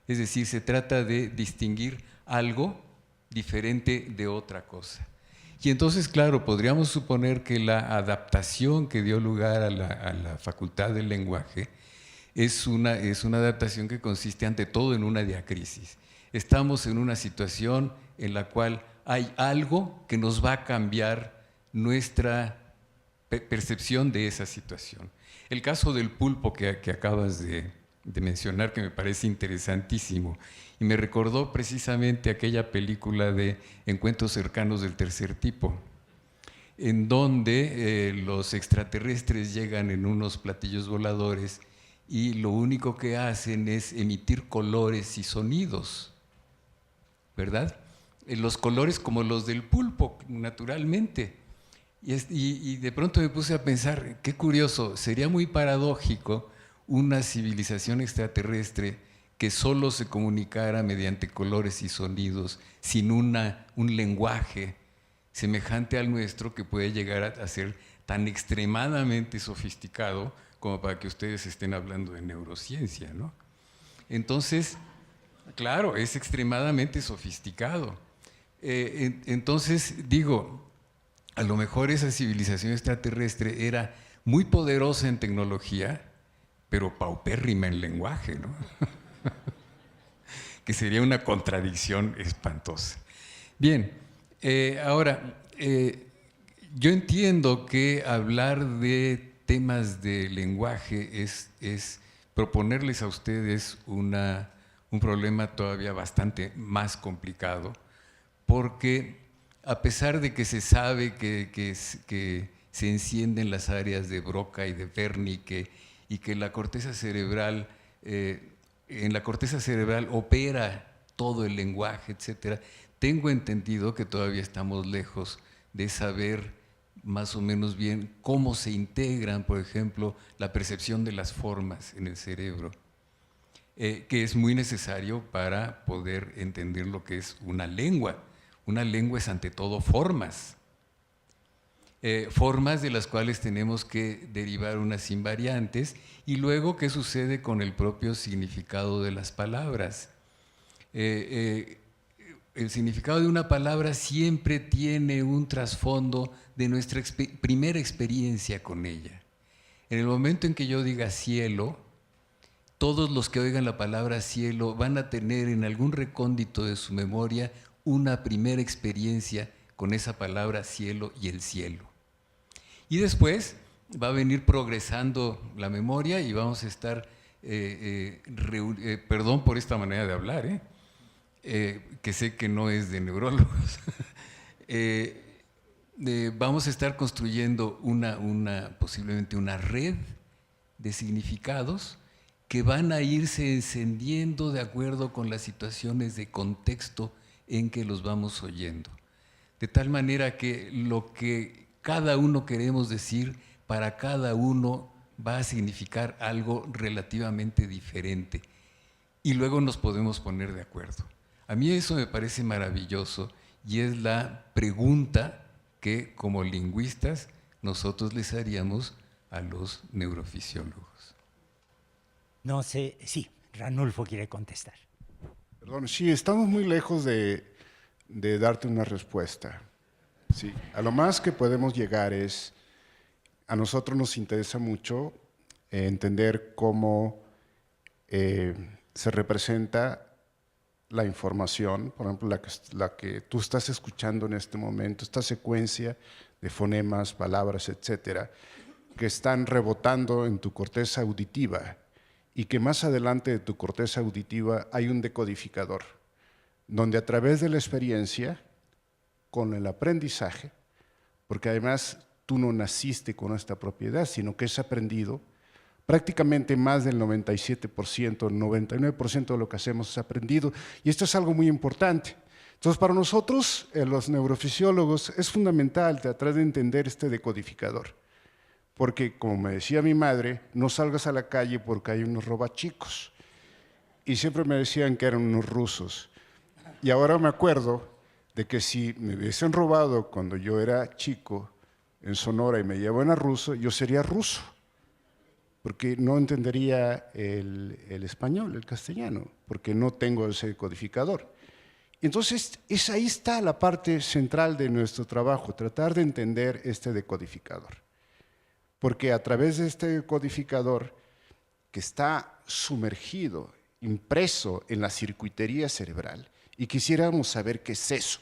Es decir, se trata de distinguir algo diferente de otra cosa. Y entonces, claro, podríamos suponer que la adaptación que dio lugar a la facultad del lenguaje es una adaptación que consiste ante todo en una diacrisis. Estamos en una situación en la cual hay algo que nos va a cambiar nuestra percepción de esa situación. El caso del pulpo que acabas de mencionar, que me parece interesantísimo, y me recordó precisamente aquella película de Encuentros cercanos del tercer tipo, en donde los extraterrestres llegan en unos platillos voladores y lo único que hacen es emitir colores y sonidos, ¿verdad? Los colores como los del pulpo, naturalmente. Y de pronto me puse a pensar, qué curioso, sería muy paradójico una civilización extraterrestre que solo se comunicara mediante colores y sonidos, sin un lenguaje semejante al nuestro, que puede llegar a ser tan extremadamente sofisticado como para que ustedes estén hablando de neurociencia, ¿no? Entonces, claro, es extremadamente sofisticado. Entonces, digo, a lo mejor esa civilización extraterrestre era muy poderosa en tecnología, pero paupérrima en lenguaje, ¿no? Que sería una contradicción espantosa. Bien, ahora, yo entiendo que hablar de temas de lenguaje es proponerles a ustedes un problema todavía bastante más complicado, porque a pesar de que se sabe que se encienden las áreas de Broca y de Wernicke, y que la corteza cerebral, en la corteza cerebral opera todo el lenguaje, etcétera, tengo entendido que todavía estamos lejos de saber más o menos bien cómo se integran, por ejemplo, la percepción de las formas en el cerebro, que es muy necesario para poder entender lo que es una lengua. Una lengua es ante todo formas. Formas de las cuales tenemos que derivar unas invariantes, y luego qué sucede con el propio significado de las palabras. El significado de una palabra siempre tiene un trasfondo de nuestra primera experiencia con ella. En el momento en que yo diga cielo, todos los que oigan la palabra cielo van a tener en algún recóndito de su memoria una primera experiencia con esa palabra cielo y el cielo. Y después va a venir progresando la memoria y vamos a estar, perdón por esta manera de hablar, que sé que no es de neurólogos, vamos a estar construyendo posiblemente una red de significados que van a irse encendiendo de acuerdo con las situaciones de contexto en que los vamos oyendo. De tal manera que lo que cada uno queremos decir, para cada uno va a significar algo relativamente diferente. Y luego nos podemos poner de acuerdo. A mí eso me parece maravilloso y es la pregunta que como lingüistas nosotros les haríamos a los neurofisiólogos. No sé, sí, Ranulfo quiere contestar. Perdón, sí, estamos muy lejos de darte una respuesta. Sí, a lo más que podemos llegar es, a nosotros nos interesa mucho entender cómo se representa la información, por ejemplo, la que tú estás escuchando en este momento, esta secuencia de fonemas, palabras, etcétera, que están rebotando en tu corteza auditiva y que más adelante de tu corteza auditiva hay un decodificador, donde a través de la experiencia, con el aprendizaje, porque además tú no naciste con esta propiedad, sino que es aprendido, prácticamente más del 97%, 99% de lo que hacemos es aprendido, y esto es algo muy importante. Entonces, para nosotros, los neurofisiólogos, es fundamental tratar de entender este decodificador, porque, como me decía mi madre, no salgas a la calle porque hay unos robachicos, y siempre me decían que eran unos rusos, y ahora me acuerdo de que si me hubiesen robado cuando yo era chico en Sonora y me llevaban a ruso, yo sería ruso, porque no entendería el español, el castellano, porque no tengo ese codificador. Entonces, ahí está la parte central de nuestro trabajo, tratar de entender este decodificador. Porque a través de este decodificador, que está sumergido, impreso en la circuitería cerebral, y quisiéramos saber qué es eso.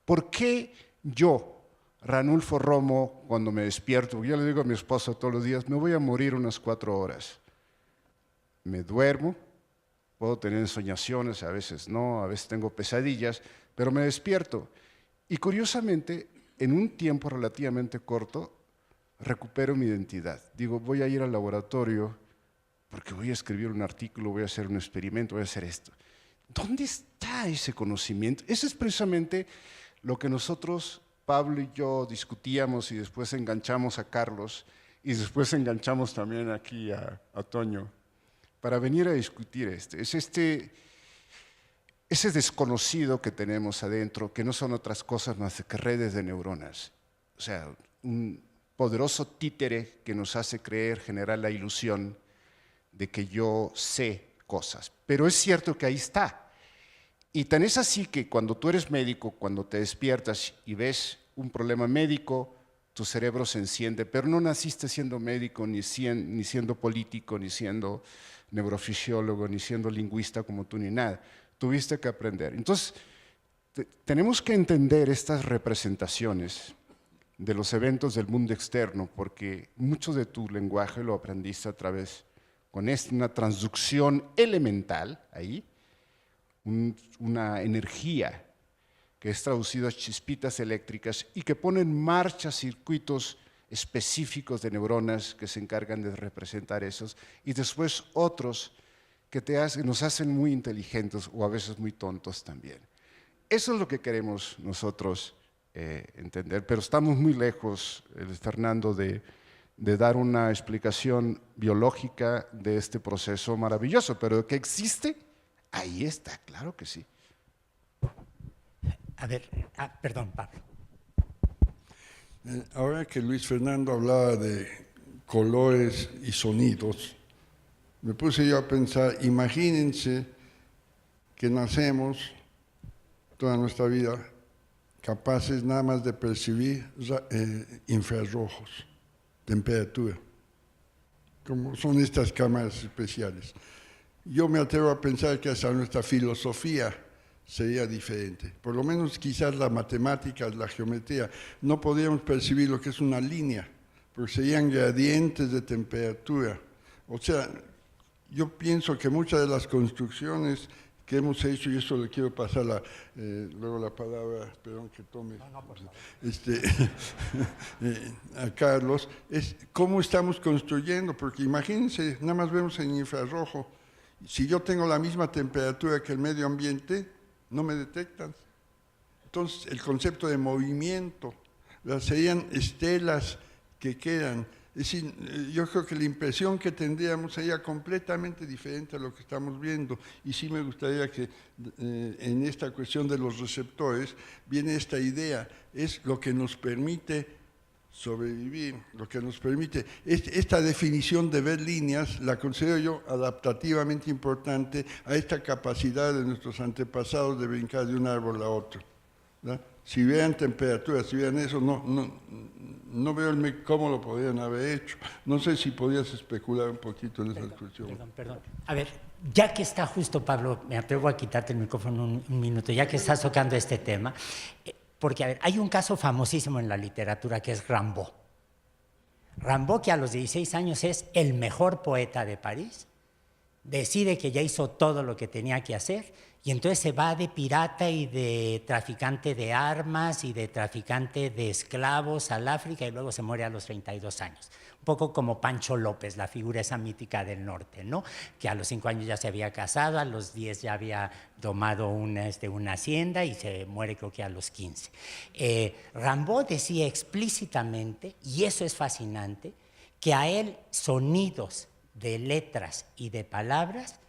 ¿Por qué yo, Ranulfo Romo, cuando me despierto, yo le digo a mi esposa todos los días, me voy a morir unas 4 horas? Me duermo, puedo tener ensoñaciones, a veces no, a veces tengo pesadillas, pero me despierto. Y curiosamente, en un tiempo relativamente corto, recupero mi identidad. Digo, voy a ir al laboratorio porque voy a escribir un artículo, voy a hacer un experimento, voy a hacer esto. ¿Dónde está ese conocimiento? Eso es precisamente lo que nosotros, Pablo y yo, discutíamos y después enganchamos a Carlos y después enganchamos también aquí a Toño para venir a discutir ese desconocido que tenemos adentro, que no son otras cosas más que redes de neuronas. O sea, un poderoso títere que nos hace creer, generar la ilusión de que yo sé cosas. Pero es cierto que ahí está. Y tan es así que cuando tú eres médico, cuando te despiertas y ves un problema médico, tu cerebro se enciende, pero no naciste siendo médico, ni siendo político, ni siendo neurofisiólogo, ni siendo lingüista como tú, ni nada. Tuviste que aprender. Entonces, tenemos que entender estas representaciones de los eventos del mundo externo, porque mucho de tu lenguaje lo aprendiste a través, con una transducción elemental, ahí, una energía que es traducida a chispitas eléctricas y que pone en marcha circuitos específicos de neuronas que se encargan de representar esos, y después otros que nos hacen muy inteligentes o a veces muy tontos también. Eso es lo que queremos nosotros entender, pero estamos muy lejos, Fernando, de dar una explicación biológica de este proceso maravilloso, pero que existe, ahí está, claro que sí. A ver, perdón, Pablo. Ahora que Luis Fernando hablaba de colores y sonidos, me puse yo a pensar, imagínense que nacemos toda nuestra vida capaces nada más de percibir infrarrojos, temperatura, como son estas cámaras especiales. Yo me atrevo a pensar que hasta nuestra filosofía sería diferente. Por lo menos quizás las matemáticas, la geometría, no podríamos percibir lo que es una línea, porque serían gradientes de temperatura. O sea, yo pienso que muchas de las construcciones que hemos hecho, y eso le quiero pasar luego la palabra, perdón que tome a Carlos, es cómo estamos construyendo, porque imagínense, nada más vemos en infrarrojo, si yo tengo la misma temperatura que el medio ambiente, no me detectan. Entonces, el concepto de movimiento, serían estelas que quedan. Es decir, yo creo que la impresión que tendríamos sería completamente diferente a lo que estamos viendo. Y sí me gustaría que en esta cuestión de los receptores viene esta idea, es lo que nos permite sobrevivir, lo que nos permite. Esta definición de ver líneas la considero yo adaptativamente importante a esta capacidad de nuestros antepasados de brincar de un árbol a otro, ¿no? Si vean temperaturas, si vean eso, no veo cómo lo podrían haber hecho. No sé si podías especular un poquito en esa cuestión. Perdón. A ver, ya que está justo, Pablo, me atrevo a quitarte el micrófono un minuto, ya que estás tocando este tema, porque, a ver, hay un caso famosísimo en la literatura que es Rimbaud. Rimbaud, que a los 16 años es el mejor poeta de París, decide que ya hizo todo lo que tenía que hacer y entonces se va de pirata y de traficante de armas y de traficante de esclavos al África y luego se muere a los 32 años. Un poco como Pancho López, la figura esa mítica del norte, ¿no? Que a los 5 años ya se había casado, a los 10 ya había tomado una hacienda y se muere creo que a los 15. Rimbaud decía explícitamente, y eso es fascinante, que a él sonidos de letras y de palabras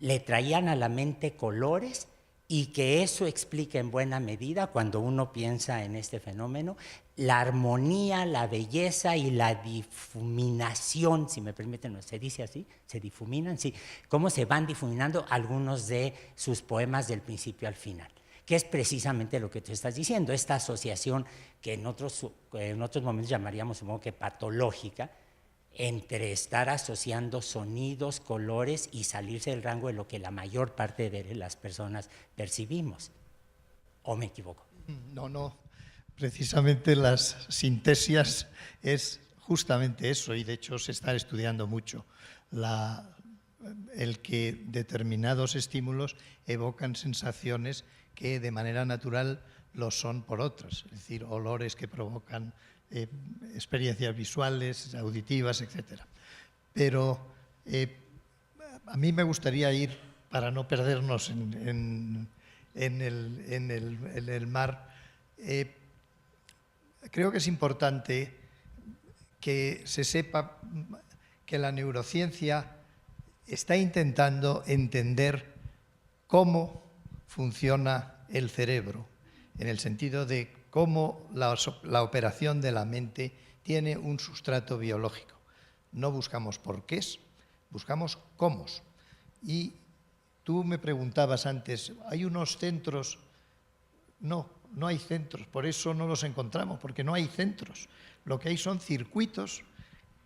le traían a la mente colores y que eso explica en buena medida, cuando uno piensa en este fenómeno, la armonía, la belleza y la difuminación, si me permiten, ¿se dice así? ¿Se difuminan? Sí. Cómo se van difuminando algunos de sus poemas del principio al final, que es precisamente lo que tú estás diciendo, esta asociación que en otros momentos llamaríamos, supongo que patológica, entre estar asociando sonidos, colores y salirse del rango de lo que la mayor parte de las personas percibimos. ¿O me equivoco? No. Precisamente las sintesias es justamente eso, y de hecho se está estudiando mucho el que determinados estímulos evocan sensaciones que de manera natural lo son por otras, es decir, olores que provocan experiencias visuales, auditivas, etc. Pero a mí me gustaría ir, para no perdernos en el mar, creo que es importante que se sepa que la neurociencia está intentando entender cómo funciona el cerebro, en el sentido de cómo la operación de la mente tiene un sustrato biológico. No buscamos porqués, buscamos cómo. Y tú me preguntabas antes, ¿hay unos centros? No hay centros, por eso no los encontramos, porque no hay centros. Lo que hay son circuitos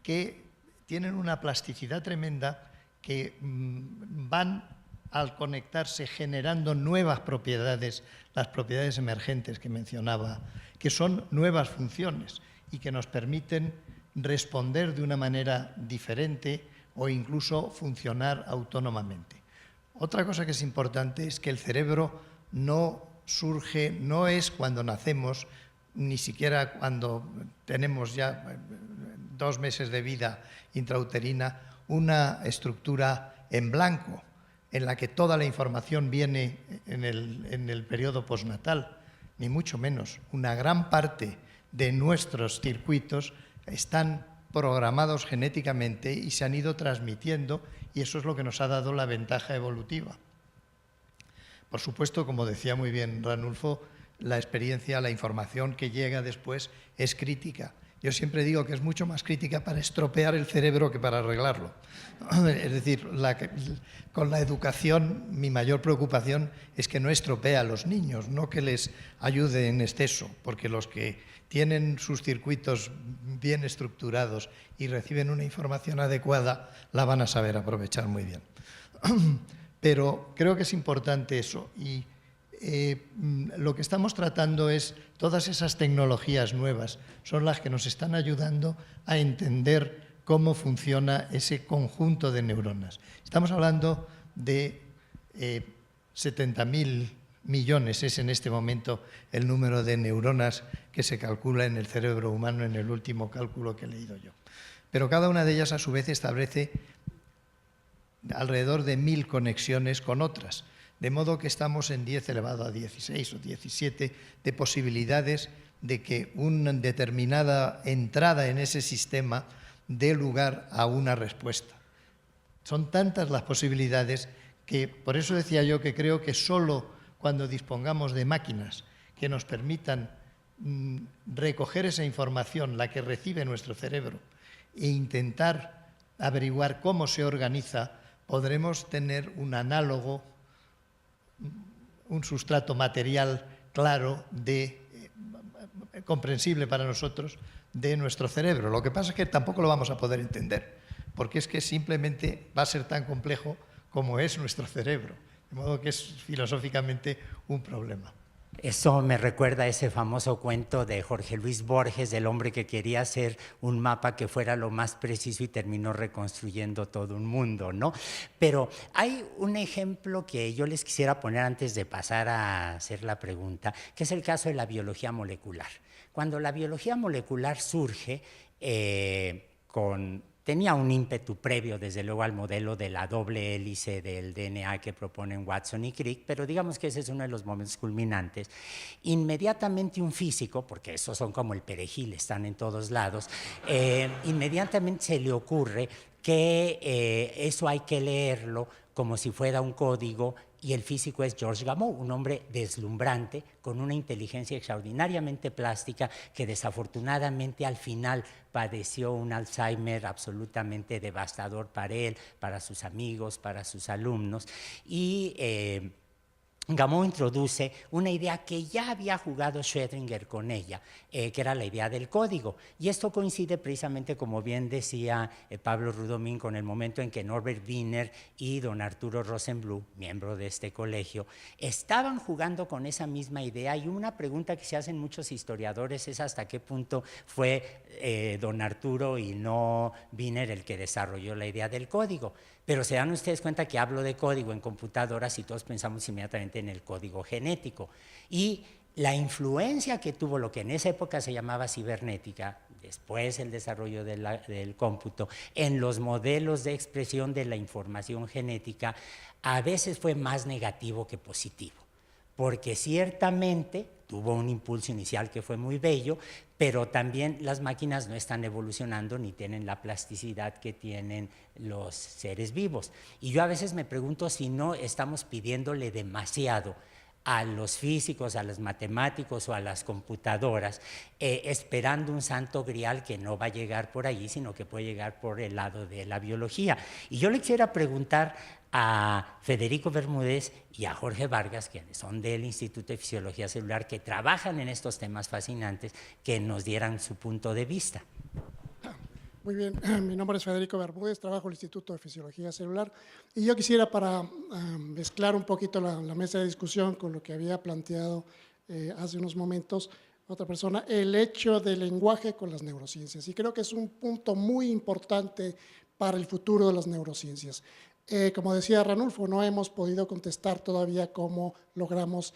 que tienen una plasticidad tremenda, que van al conectarse generando nuevas propiedades, las propiedades emergentes que mencionaba, que son nuevas funciones y que nos permiten responder de una manera diferente o incluso funcionar autónomamente. Otra cosa que es importante es que el cerebro no surge, no es cuando nacemos, ni siquiera cuando tenemos ya 2 meses de vida intrauterina, una estructura en blanco, en la que toda la información viene en el periodo postnatal, ni mucho menos. Una gran parte de nuestros circuitos están programados genéticamente y se han ido transmitiendo, y eso es lo que nos ha dado la ventaja evolutiva. Por supuesto, como decía muy bien Ranulfo, la experiencia, la información que llega después es crítica. Yo siempre digo que es mucho más crítica para estropear el cerebro que para arreglarlo. Es decir, con la educación mi mayor preocupación es que no estropee a los niños, no que les ayude en exceso, porque los que tienen sus circuitos bien estructurados y reciben una información adecuada, la van a saber aprovechar muy bien. Pero creo que es importante eso, y lo que estamos tratando es todas esas tecnologías nuevas, son las que nos están ayudando a entender cómo funciona ese conjunto de neuronas. Estamos hablando de 70.000 millones es en este momento el número de neuronas que se calcula en el cerebro humano en el último cálculo que he leído yo. Pero cada una de ellas a su vez establece alrededor de 1000 conexiones con otras, de modo que estamos en 10 elevado a 16 o 17 de posibilidades de que una determinada entrada en ese sistema dé lugar a una respuesta. Son tantas las posibilidades que, por eso decía yo que creo que solo cuando dispongamos de máquinas que nos permitan recoger esa información, la que recibe nuestro cerebro, e intentar averiguar cómo se organiza, podremos tener un análogo, un sustrato material claro, comprensible para nosotros, de nuestro cerebro. Lo que pasa es que tampoco lo vamos a poder entender, porque es que simplemente va a ser tan complejo como es nuestro cerebro, de modo que es filosóficamente un problema. Eso me recuerda a ese famoso cuento de Jorge Luis Borges, del hombre que quería hacer un mapa que fuera lo más preciso y terminó reconstruyendo todo un mundo, ¿no? Pero hay un ejemplo que yo les quisiera poner antes de pasar a hacer la pregunta, que es el caso de la biología molecular. Cuando la biología molecular surge tenía un ímpetu previo, desde luego, al modelo de la doble hélice del DNA que proponen Watson y Crick, pero digamos que ese es uno de los momentos culminantes. Inmediatamente un físico, porque esos son como el perejil, están en todos lados, inmediatamente se le ocurre que eso hay que leerlo como si fuera un código, y el físico es Georges Gamow, un hombre deslumbrante, con una inteligencia extraordinariamente plástica, que desafortunadamente al final padeció un Alzheimer absolutamente devastador para él, para sus amigos, para sus alumnos, y Gamow introduce una idea que ya había jugado Schrödinger con ella, que era la idea del código. Y esto coincide precisamente, como bien decía Pablo Rudomín, con el momento en que Norbert Wiener y don Arturo Rosenblum, miembro de este colegio, estaban jugando con esa misma idea. Y una pregunta que se hacen muchos historiadores es hasta qué punto fue don Arturo y no Wiener el que desarrolló la idea del código. Pero se dan ustedes cuenta que hablo de código en computadoras y todos pensamos inmediatamente en el código genético. Y la influencia que tuvo lo que en esa época se llamaba cibernética, después el desarrollo del cómputo, en los modelos de expresión de la información genética, a veces fue más negativo que positivo, porque ciertamente tuvo un impulso inicial que fue muy bello, pero también las máquinas no están evolucionando ni tienen la plasticidad que tienen los seres vivos. Y yo a veces me pregunto si no estamos pidiéndole demasiado a los físicos, a los matemáticos o a las computadoras, esperando un santo grial que no va a llegar por allí, sino que puede llegar por el lado de la biología. Y yo le quisiera preguntar a Federico Bermúdez y a Jorge Vargas, quienes son del Instituto de Fisiología Celular, que trabajan en estos temas fascinantes, que nos dieran su punto de vista. Muy bien, mi nombre es Federico Bermúdez, trabajo en el Instituto de Fisiología Celular, y yo quisiera, para mezclar un poquito la mesa de discusión con lo que había planteado hace unos momentos otra persona, el hecho del lenguaje con las neurociencias, y creo que es un punto muy importante para el futuro de las neurociencias. Como decía Ranulfo, no hemos podido contestar todavía cómo logramos,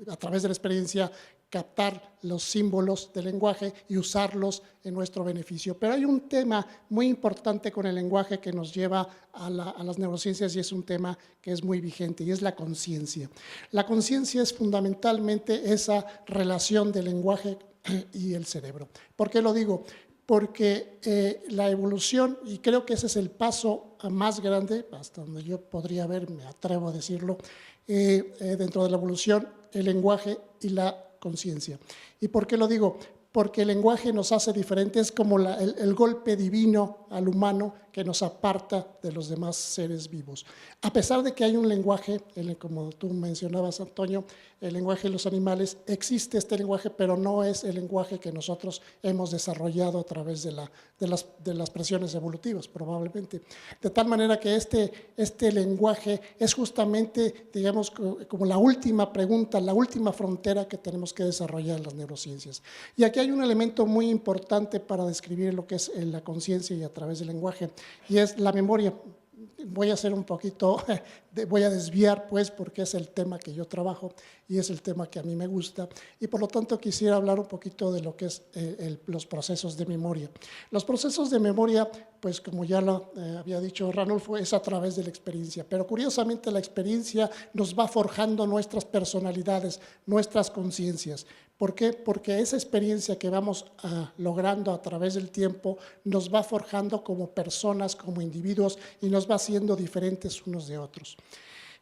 a través de la experiencia, captar los símbolos del lenguaje y usarlos en nuestro beneficio. Pero hay un tema muy importante con el lenguaje que nos lleva a las neurociencias, y es un tema que es muy vigente, y es la conciencia. La conciencia es fundamentalmente esa relación del lenguaje y el cerebro. ¿Por qué lo digo? Porque la evolución, y creo que ese es el paso más grande, hasta donde yo podría ver, me atrevo a decirlo, dentro de la evolución, el lenguaje y la conciencia. ¿Y por qué lo digo? Porque el lenguaje nos hace diferentes, como el golpe divino al humano que nos aparta de los demás seres vivos. A pesar de que hay un lenguaje, como tú mencionabas, Antonio, el lenguaje de los animales, existe este lenguaje, pero no es el lenguaje que nosotros hemos desarrollado a través de las presiones evolutivas, probablemente. De tal manera que este lenguaje es justamente, digamos, como la última pregunta, la última frontera que tenemos que desarrollar en las neurociencias. Y aquí hay un elemento muy importante para describir lo que es la conciencia y a través del lenguaje, y es la memoria. Voy a ser un poquito voy a desviar, pues, porque es el tema que yo trabajo y es el tema que a mí me gusta, y por lo tanto quisiera hablar un poquito de lo que es los procesos de memoria. Los procesos de memoria, pues como ya lo había dicho Ranulfo, es a través de la experiencia, pero curiosamente la experiencia nos va forjando nuestras personalidades, nuestras conciencias. ¿Por qué? Porque esa experiencia que vamos logrando a través del tiempo nos va forjando como personas, como individuos, y nos va haciendo diferentes unos de otros.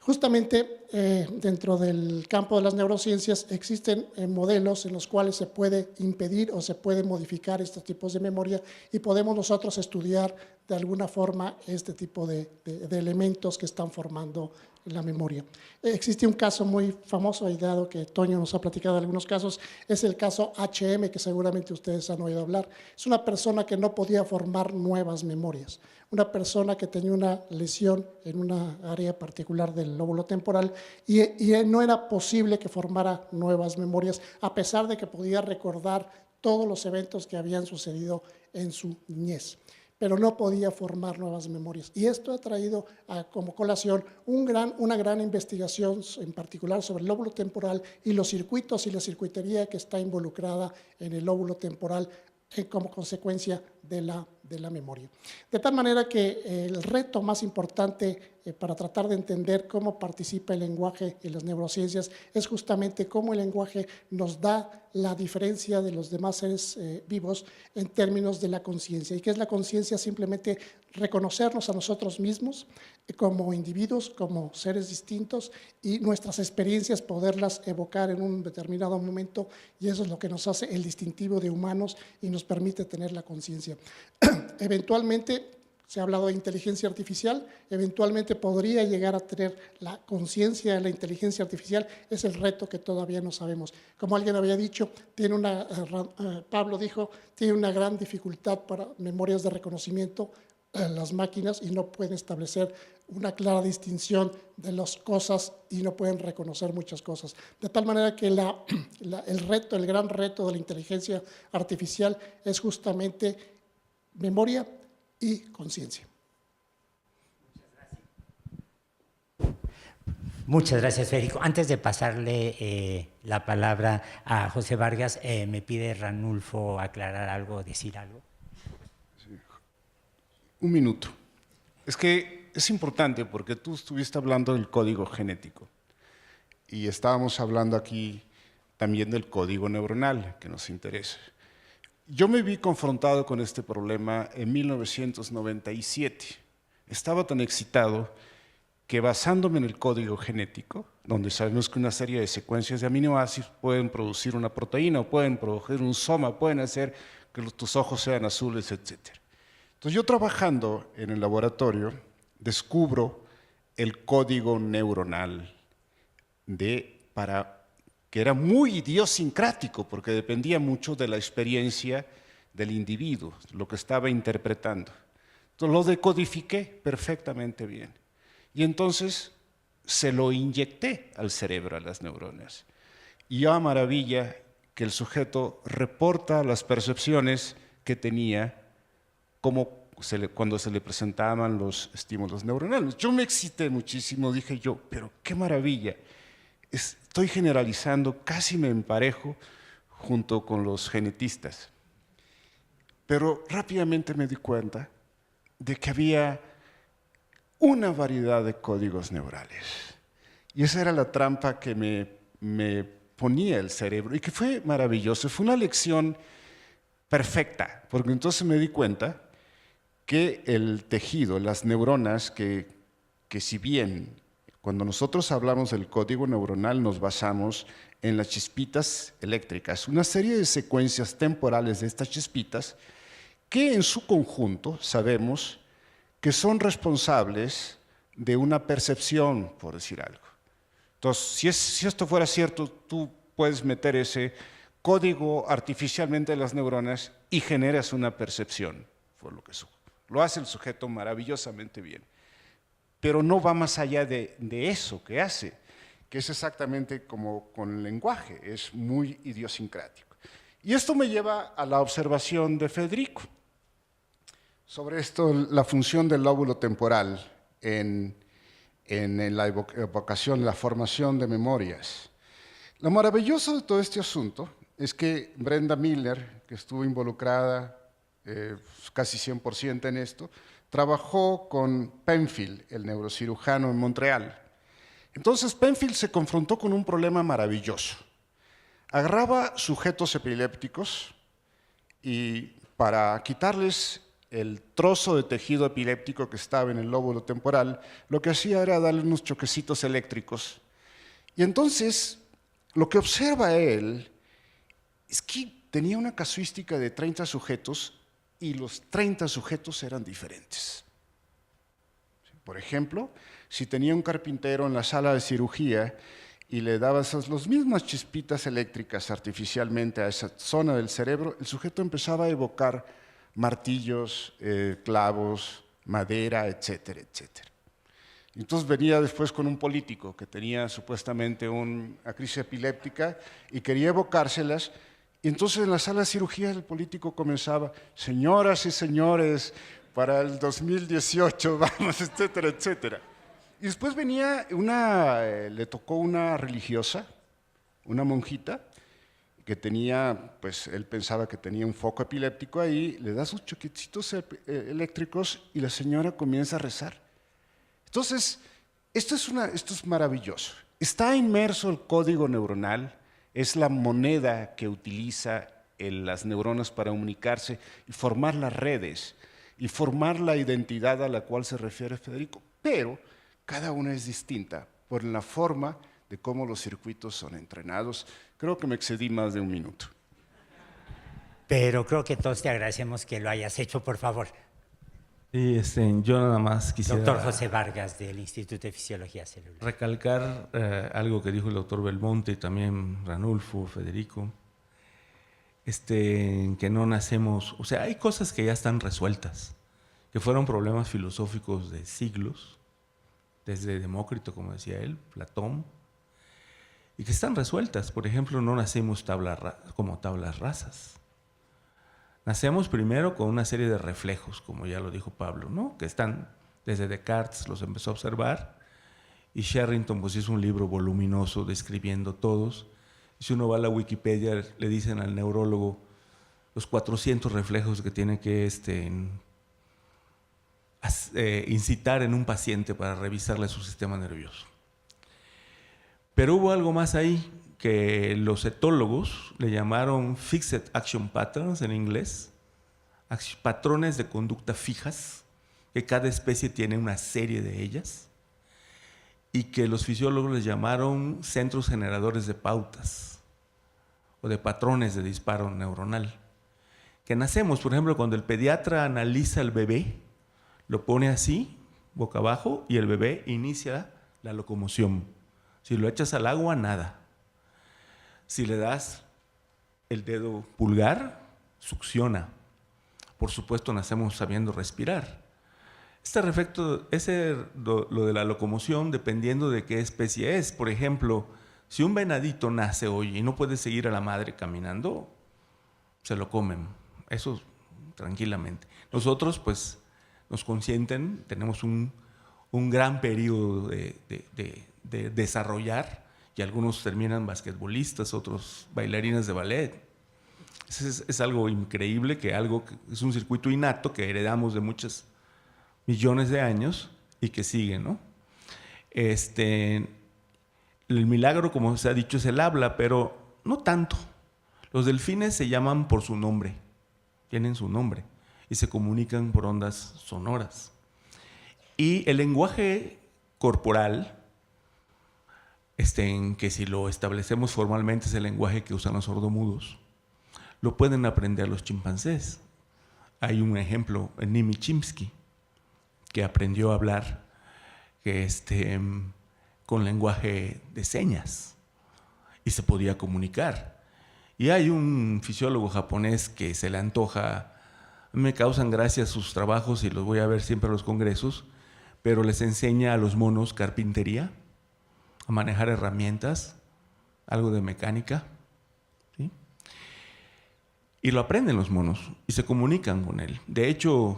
Justamente dentro del campo de las neurociencias existen modelos en los cuales se puede impedir o se puede modificar estos tipos de memoria y podemos nosotros estudiar de alguna forma este tipo de elementos que están formando la memoria. Existe un caso muy famoso, y dado que Toño nos ha platicado de algunos casos, es el caso HM, que seguramente ustedes han oído hablar. Es una persona que no podía formar nuevas memorias, una persona que tenía una lesión en una área particular del lóbulo temporal y no era posible que formara nuevas memorias, a pesar de que podía recordar todos los eventos que habían sucedido en su niñez, pero no podía formar nuevas memorias. Y esto ha traído como colación una gran investigación, en particular sobre el lóbulo temporal y los circuitos y la circuitería que está involucrada en el lóbulo temporal como consecuencia de la memoria. De tal manera que el reto más importante para tratar de entender cómo participa el lenguaje en las neurociencias es justamente cómo el lenguaje nos da la diferencia de los demás seres vivos en términos de la conciencia. ¿Y qué es la conciencia? Simplemente reconocernos a nosotros mismos como individuos, como seres distintos, y nuestras experiencias poderlas evocar en un determinado momento, y eso es lo que nos hace el distintivo de humanos y nos permite tener la conciencia. Eventualmente, se ha hablado de inteligencia artificial, eventualmente podría llegar a tener la conciencia de la inteligencia artificial, es el reto que todavía no sabemos. Como alguien había dicho, Pablo dijo, tiene una gran dificultad para memorias de reconocimiento las máquinas y no pueden establecer una clara distinción de las cosas y no pueden reconocer muchas cosas. De tal manera que el gran reto de la inteligencia artificial es justamente memoria y conciencia. Muchas gracias, Federico. Antes de pasarle la palabra a José Vargas, me pide Ranulfo aclarar algo, decir algo. Sí. Un minuto. Es que es importante porque tú estuviste hablando del código genético y estábamos hablando aquí también del código neuronal que nos interesa. Yo me vi confrontado con este problema en 1997. Estaba tan excitado que basándome en el código genético, donde sabemos que una serie de secuencias de aminoácidos pueden producir una proteína, o pueden producir un soma, pueden hacer que tus ojos sean azules, etc. Entonces yo trabajando en el laboratorio descubro el código neuronal que era muy idiosincrático porque dependía mucho de la experiencia del individuo, lo que estaba interpretando. Entonces lo decodifiqué perfectamente bien y entonces se lo inyecté al cerebro, a las neuronas. Y a maravilla que el sujeto reporta las percepciones que tenía cuando se le presentaban los estímulos neuronales. Yo me excité muchísimo, dije yo, pero qué maravilla. Estoy generalizando, casi me emparejo junto con los genetistas. Pero rápidamente me di cuenta de que había una variedad de códigos neurales. Y esa era la trampa que me ponía el cerebro y que fue maravilloso. Fue una lección perfecta, porque entonces me di cuenta que el tejido, las neuronas, que si bien cuando nosotros hablamos del código neuronal nos basamos en las chispitas eléctricas, una serie de secuencias temporales de estas chispitas que en su conjunto sabemos que son responsables de una percepción, por decir algo. Entonces, si esto fuera cierto, tú puedes meter ese código artificialmente en las neuronas y generas una percepción, por lo que lo hace el sujeto maravillosamente bien. Pero no va más allá de eso que hace, que es exactamente como con el lenguaje, es muy idiosincrático. Y esto me lleva a la observación de Federico sobre esto, la función del lóbulo temporal en en la evocación, la formación de memorias. Lo maravilloso de todo este asunto es que Brenda Miller, que estuvo involucrada casi 100% en esto, trabajó con Penfield, el neurocirujano en Montreal. Entonces Penfield se confrontó con un problema maravilloso. Agarraba sujetos epilépticos y para quitarles el trozo de tejido epiléptico que estaba en el lóbulo temporal, lo que hacía era darle unos choquecitos eléctricos. Y entonces, lo que observa él es que tenía una casuística de 30 sujetos y los 30 sujetos eran diferentes. Por ejemplo, si tenía un carpintero en la sala de cirugía y le daba las mismas chispitas eléctricas artificialmente a esa zona del cerebro, el sujeto empezaba a evocar martillos, clavos, madera, etcétera, etcétera. Entonces venía después con un político que tenía supuestamente una crisis epiléptica y quería evocárselas, y entonces en la sala de cirugía el político comenzaba, señoras y señores, para el 2018, vamos, etcétera, etcétera. Y después venía le tocó una religiosa, una monjita, que tenía, pues él pensaba que tenía un foco epiléptico ahí, le da sus choquecitos eléctricos y la señora comienza a rezar. Entonces, esto es maravilloso. Está inmerso el código neuronal, es la moneda que utiliza las neuronas para comunicarse y formar las redes y formar la identidad a la cual se refiere Federico, pero cada una es distinta por la forma de cómo los circuitos son entrenados. Creo que me excedí más de un minuto. Pero creo que todos te agradecemos que lo hayas hecho, por favor. Sí, yo nada más quisiera… Doctor José Vargas, del Instituto de Fisiología Celular. Recalcar algo que dijo el doctor Belmonte y también Ranulfo, Federico, que no nacemos… O sea, hay cosas que ya están resueltas, que fueron problemas filosóficos de siglos, desde Demócrito, como decía él, Platón, y que están resueltas. Por ejemplo, no nacemos como tablas rasas. Nacemos primero con una serie de reflejos, como ya lo dijo Pablo, ¿no? Que están desde Descartes, los empezó a observar, y Sherrington pues hizo un libro voluminoso describiendo todos. Y si uno va a la Wikipedia, le dicen al neurólogo los 400 reflejos que tiene que incitar en un paciente para revisarle su sistema nervioso. Pero hubo algo más ahí que los etólogos le llamaron Fixed Action Patterns en inglés, patrones de conducta fijas, que cada especie tiene una serie de ellas, y que los fisiólogos les llamaron centros generadores de pautas o de patrones de disparo neuronal. Que nacemos, por ejemplo, cuando el pediatra analiza al bebé, lo pone así, boca abajo, y el bebé inicia la locomoción. Si lo echas al agua, nada. Si le das el dedo pulgar, succiona. Por supuesto, nacemos sabiendo respirar. Lo de la locomoción, dependiendo de qué especie es. Por ejemplo, si un venadito nace hoy y no puede seguir a la madre caminando, se lo comen. Eso tranquilamente. Nosotros, pues, nos consienten, tenemos un gran periodo de desarrollar, y algunos terminan basquetbolistas, otros bailarines de ballet. Es algo increíble, que es un circuito innato que heredamos de muchos millones de años y que sigue, ¿no? El milagro, como se ha dicho, es el habla, pero no tanto. Los delfines se llaman por su nombre, tienen su nombre y se comunican por ondas sonoras. Y el lenguaje corporal, que si lo establecemos formalmente es el lenguaje que usan los sordomudos, lo pueden aprender los chimpancés. Hay un ejemplo, Nimi Chimsky, que aprendió a hablar con lenguaje de señas y se podía comunicar. Y hay un fisiólogo japonés que se le antoja, me causan gracia sus trabajos y los voy a ver siempre a los congresos, pero les enseña a los monos carpintería, a manejar herramientas, algo de mecánica, ¿sí? Y lo aprenden los monos y se comunican con él. De hecho,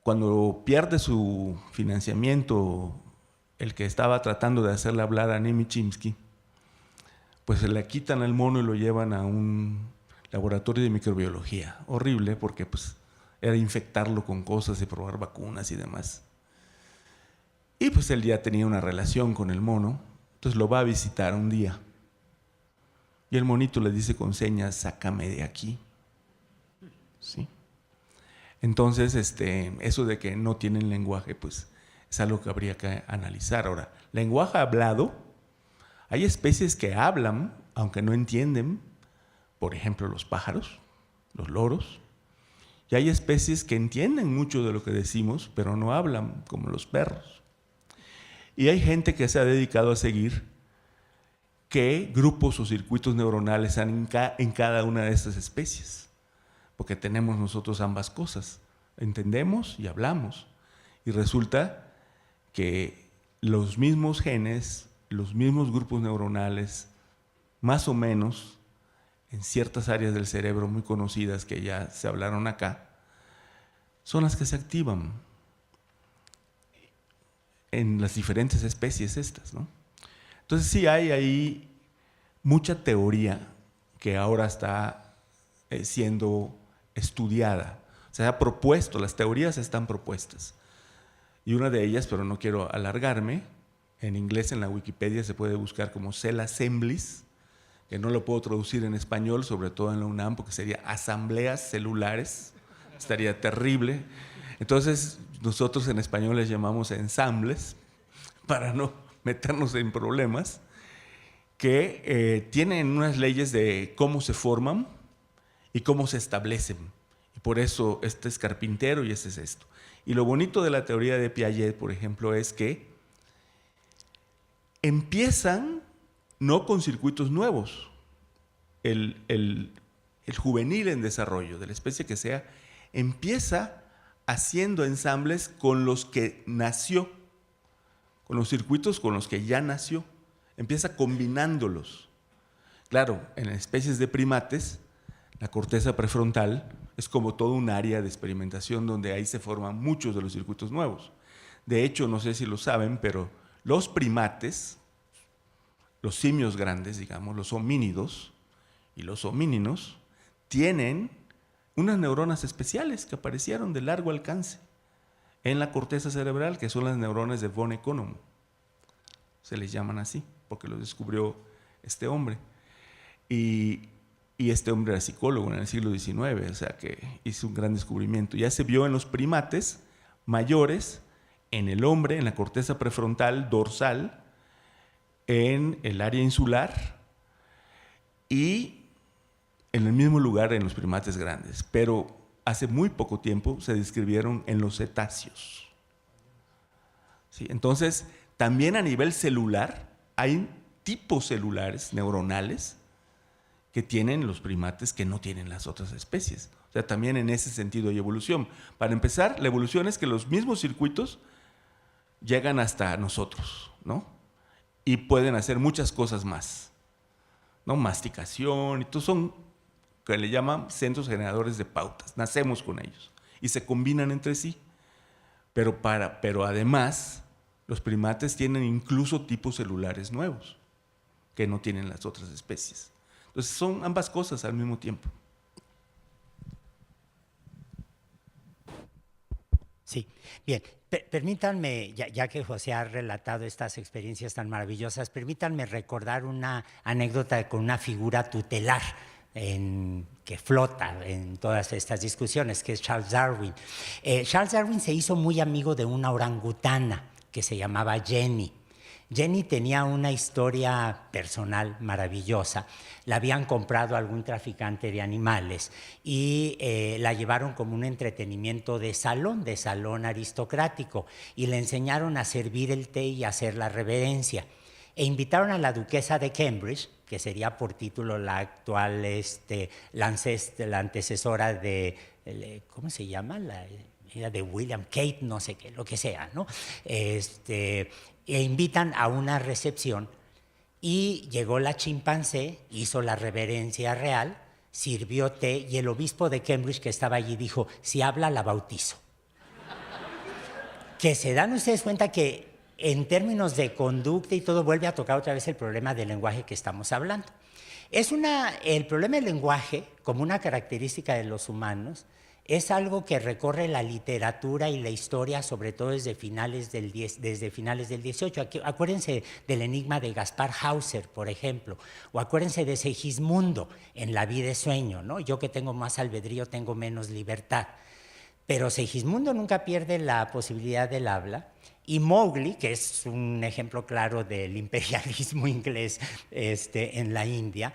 cuando pierde su financiamiento el que estaba tratando de hacerle hablar a Nemi Chimsky, pues se le quitan al mono y lo llevan a un laboratorio de microbiología. Horrible, porque pues era infectarlo con cosas y probar vacunas y demás. Y pues él ya tenía una relación con el mono, entonces lo va a visitar un día. Y el monito le dice con señas, sácame de aquí. ¿Sí? Entonces, eso de que no tienen lenguaje, pues es algo que habría que analizar. Ahora, lenguaje hablado, hay especies que hablan, aunque no entienden, por ejemplo, los pájaros, los loros, y hay especies que entienden mucho de lo que decimos, pero no hablan, como los perros. Y hay gente que se ha dedicado a seguir qué grupos o circuitos neuronales han en cada una de estas especies, porque tenemos nosotros ambas cosas, entendemos y hablamos, y resulta que los mismos genes, los mismos grupos neuronales, más o menos, en ciertas áreas del cerebro muy conocidas que ya se hablaron acá, son las que se activan en las diferentes especies estas, ¿no? Entonces sí hay ahí mucha teoría que ahora está siendo estudiada. Se ha propuesto, las teorías están propuestas. Y una de ellas, pero no quiero alargarme, en inglés en la Wikipedia se puede buscar como cell assemblies, que no lo puedo traducir en español, sobre todo en la UNAM, porque sería asambleas celulares, estaría terrible. Entonces nosotros en español les llamamos ensambles, para no meternos en problemas, que tienen unas leyes de cómo se forman y cómo se establecen. Y por eso este es carpintero y este es esto. Y lo bonito de la teoría de Piaget, por ejemplo, es que empiezan no con circuitos nuevos. El juvenil en desarrollo, de la especie que sea, empieza haciendo ensambles con los que nació, con los circuitos con los que ya nació. Empieza combinándolos. Claro, en especies de primates, la corteza prefrontal es como todo un área de experimentación donde ahí se forman muchos de los circuitos nuevos. De hecho, no sé si lo saben, pero los primates, los simios grandes, digamos, los homínidos y los homíninos, tienen unas neuronas especiales que aparecieron de largo alcance en la corteza cerebral, que son las neuronas de von Economo. Se les llaman así, porque lo descubrió este hombre. Y este hombre era psicólogo en el siglo XIX, o sea que hizo un gran descubrimiento. Ya se vio en los primates mayores, en el hombre, en la corteza prefrontal dorsal, en el área insular y en el mismo lugar en los primates grandes. Pero hace muy poco tiempo se describieron en los cetáceos. ¿Sí? Entonces, también a nivel celular hay tipos celulares neuronales que tienen los primates que no tienen las otras especies. O sea, también en ese sentido hay evolución. Para empezar, la evolución es que los mismos circuitos llegan hasta nosotros, ¿no? Y pueden hacer muchas cosas más, ¿no? Masticación, y todo son que le llaman centros generadores de pautas. Nacemos con ellos y se combinan entre sí. Pero además, los primates tienen incluso tipos celulares nuevos que no tienen las otras especies. Entonces son ambas cosas al mismo tiempo. Sí, bien. Permítanme, ya que José ha relatado estas experiencias tan maravillosas, permítanme recordar una anécdota con una figura tutelar que flota en todas estas discusiones, que es Charles Darwin. Charles Darwin se hizo muy amigo de una orangutana que se llamaba Jenny. Jenny tenía una historia personal maravillosa. La habían comprado algún traficante de animales y la llevaron como un entretenimiento de salón aristocrático, y le enseñaron a servir el té y a hacer la reverencia. E invitaron a la duquesa de Cambridge, que sería por título la actual, la antecesora de, ¿cómo se llama? Era de William Kate, no sé qué, lo que sea, ¿no? E invitan a una recepción y llegó la chimpancé, hizo la reverencia real, sirvió té y el obispo de Cambridge que estaba allí dijo, si habla la bautizo. Que se dan ustedes cuenta que en términos de conducta y todo, vuelve a tocar otra vez el problema del lenguaje que estamos hablando. El problema del lenguaje, como una característica de los humanos, es algo que recorre la literatura y la historia, sobre todo desde finales del 18. Aquí, acuérdense del enigma de Gaspar Hauser, por ejemplo, o acuérdense de Segismundo en La vida es sueño, ¿no? Yo que tengo más albedrío tengo menos libertad. Pero Segismundo nunca pierde la posibilidad del habla, y Mowgli, que es un ejemplo claro del imperialismo inglés en la India,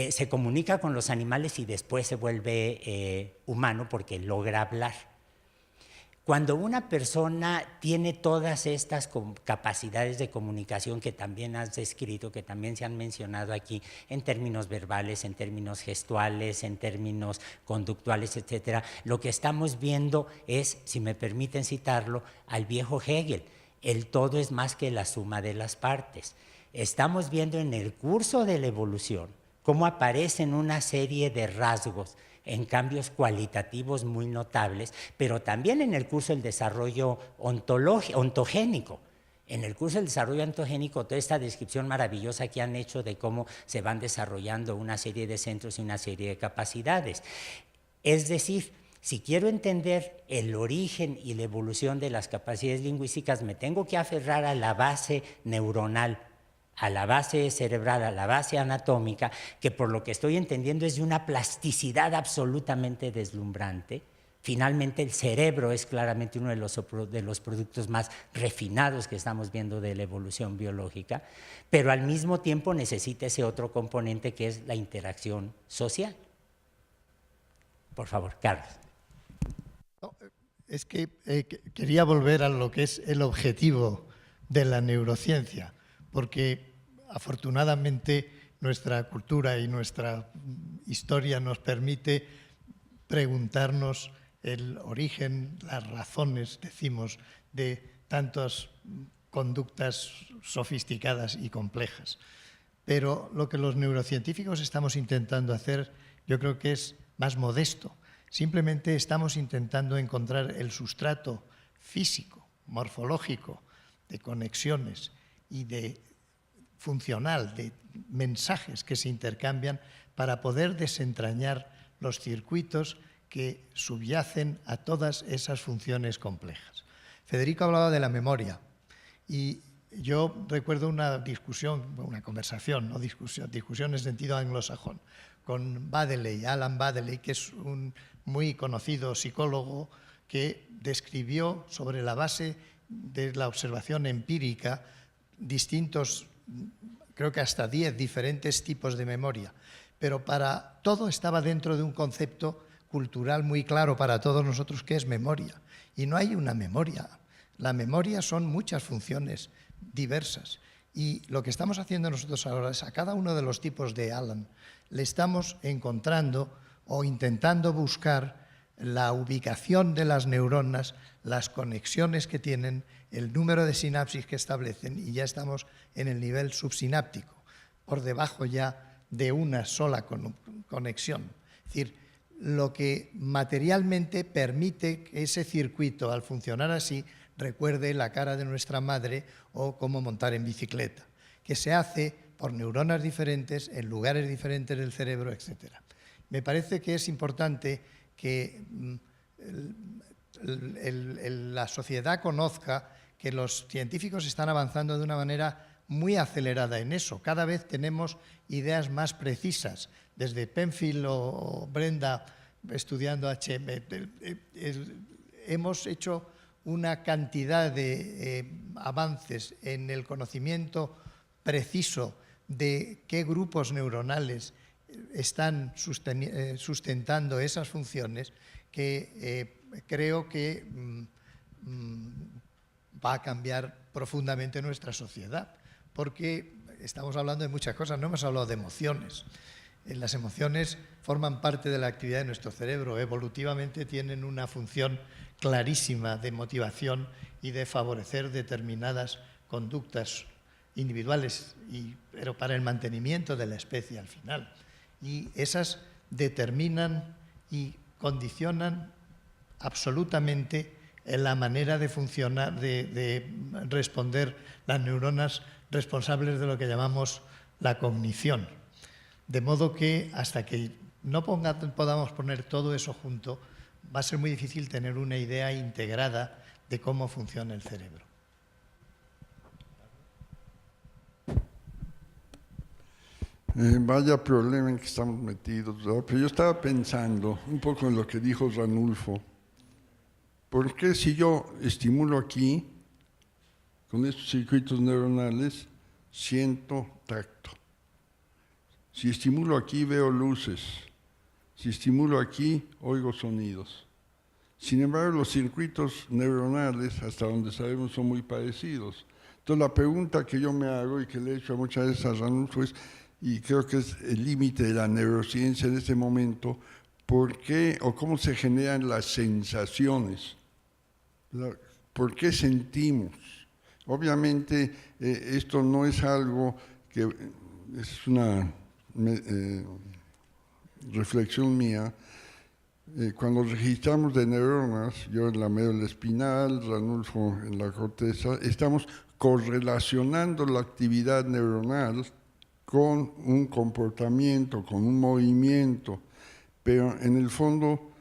se comunica con los animales y después se vuelve humano porque logra hablar. Cuando una persona tiene todas estas capacidades de comunicación que también has descrito, que también se han mencionado aquí en términos verbales, en términos gestuales, en términos conductuales, etcétera, lo que estamos viendo es, si me permiten citarlo, al viejo Hegel: el todo es más que la suma de las partes. Estamos viendo en el curso de la evolución cómo aparecen una serie de rasgos en cambios cualitativos muy notables, pero también en el curso del desarrollo ontogénico. En el curso del desarrollo ontogénico, toda esta descripción maravillosa que han hecho de cómo se van desarrollando una serie de centros y una serie de capacidades. Es decir, si quiero entender el origen y la evolución de las capacidades lingüísticas, me tengo que aferrar a la base neuronal, a la base cerebral, a la base anatómica, que por lo que estoy entendiendo es de una plasticidad absolutamente deslumbrante. Finalmente, el cerebro es claramente uno de los productos más refinados que estamos viendo de la evolución biológica, pero al mismo tiempo necesita ese otro componente que es la interacción social. Por favor, Carlos. No, es que quería volver a lo que es el objetivo de la neurociencia, porque afortunadamente nuestra cultura y nuestra historia nos permite preguntarnos el origen, las razones, decimos, de tantas conductas sofisticadas y complejas. Pero lo que los neurocientíficos estamos intentando hacer, yo creo que es más modesto. Simplemente estamos intentando encontrar el sustrato físico, morfológico, de conexiones y de funcional, de mensajes que se intercambian para poder desentrañar los circuitos que subyacen a todas esas funciones complejas. Federico hablaba de la memoria y yo recuerdo una discusión, una conversación, no discusión en sentido anglosajón, con Baddeley, Alan Baddeley, que es un muy conocido psicólogo que describió sobre la base de la observación empírica distintos, creo que hasta 10 diferentes tipos de memoria, pero para todo estaba dentro de un concepto cultural muy claro para todos nosotros, que es memoria. Y no hay una memoria. La memoria son muchas funciones diversas. Y lo que estamos haciendo nosotros ahora es a cada uno de los tipos de Alan le estamos encontrando o intentando buscar la ubicación de las neuronas, las conexiones que tienen, el número de sinapsis que establecen, y ya estamos en el nivel subsináptico, por debajo ya de una sola conexión. Es decir, lo que materialmente permite que ese circuito, al funcionar así, recuerde la cara de nuestra madre o cómo montar en bicicleta, que se hace por neuronas diferentes, en lugares diferentes del cerebro, etc. Me parece que es importante que la sociedad conozca que los científicos están avanzando de una manera muy acelerada en eso. Cada vez tenemos ideas más precisas. Desde Penfield o Brenda estudiando HM, hemos hecho una cantidad de avances en el conocimiento preciso de qué grupos neuronales están sustentando esas funciones, que creo que va a cambiar profundamente nuestra sociedad, porque estamos hablando de muchas cosas, no hemos hablado de emociones. Las emociones forman parte de la actividad de nuestro cerebro, evolutivamente tienen una función clarísima de motivación y de favorecer determinadas conductas individuales, pero para el mantenimiento de la especie al final. Y esas determinan y condicionan absolutamente en la manera de funcionar, de responder las neuronas responsables de lo que llamamos la cognición. De modo que hasta que no podamos poner todo eso junto, va a ser muy difícil tener una idea integrada de cómo funciona el cerebro. Vaya problema en que estamos metidos, ¿verdad? Pero yo estaba pensando un poco en lo que dijo Ranulfo. ¿Por qué si yo estimulo aquí, con estos circuitos neuronales, siento tacto? Si estimulo aquí, veo luces. Si estimulo aquí, oigo sonidos. Sin embargo, los circuitos neuronales, hasta donde sabemos, son muy parecidos. Entonces, la pregunta que yo me hago y que le he hecho muchas veces a Ranulfo es, y creo que es el límite de la neurociencia en este momento, ¿por qué o cómo se generan las sensaciones? ¿Por qué sentimos? Obviamente, esto no es algo que es una reflexión mía. Cuando registramos de neuronas, yo en la médula espinal, Ranulfo en la corteza, estamos correlacionando la actividad neuronal con un comportamiento, con un movimiento, pero en el fondo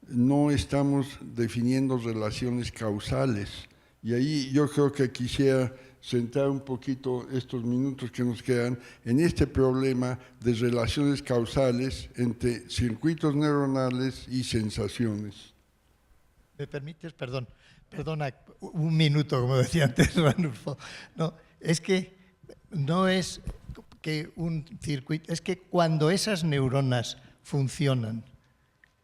no estamos definiendo relaciones causales. Y ahí yo creo que quisiera centrar un poquito estos minutos que nos quedan en este problema de relaciones causales entre circuitos neuronales y sensaciones. ¿Me permites? Perdona, un minuto, como decía antes Ranulfo. No, es que no es que un circuito, es que cuando esas neuronas funcionan,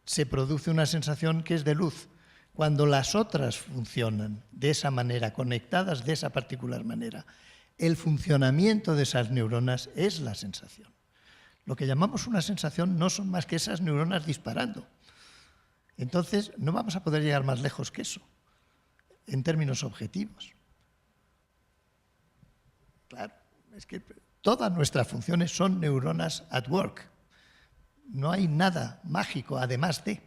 se produce una sensación que es de luz. Cuando las otras funcionan de esa manera, conectadas de esa particular manera, el funcionamiento de esas neuronas es la sensación. Lo que llamamos una sensación no son más que esas neuronas disparando. Entonces, no vamos a poder llegar más lejos que eso, en términos objetivos. Claro, es que todas nuestras funciones son neuronas at work. No hay nada mágico, además de,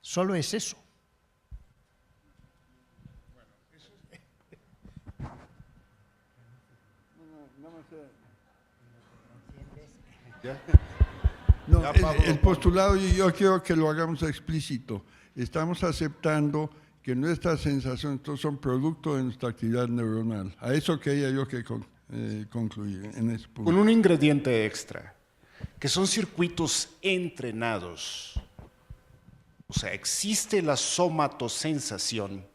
solo es eso. No, el postulado yo quiero que lo hagamos explícito. Estamos aceptando que nuestras sensaciones son producto de nuestra actividad neuronal. A eso quería yo que concluir en ese punto. Con un ingrediente extra, que son circuitos entrenados. O sea, existe la somatosensación,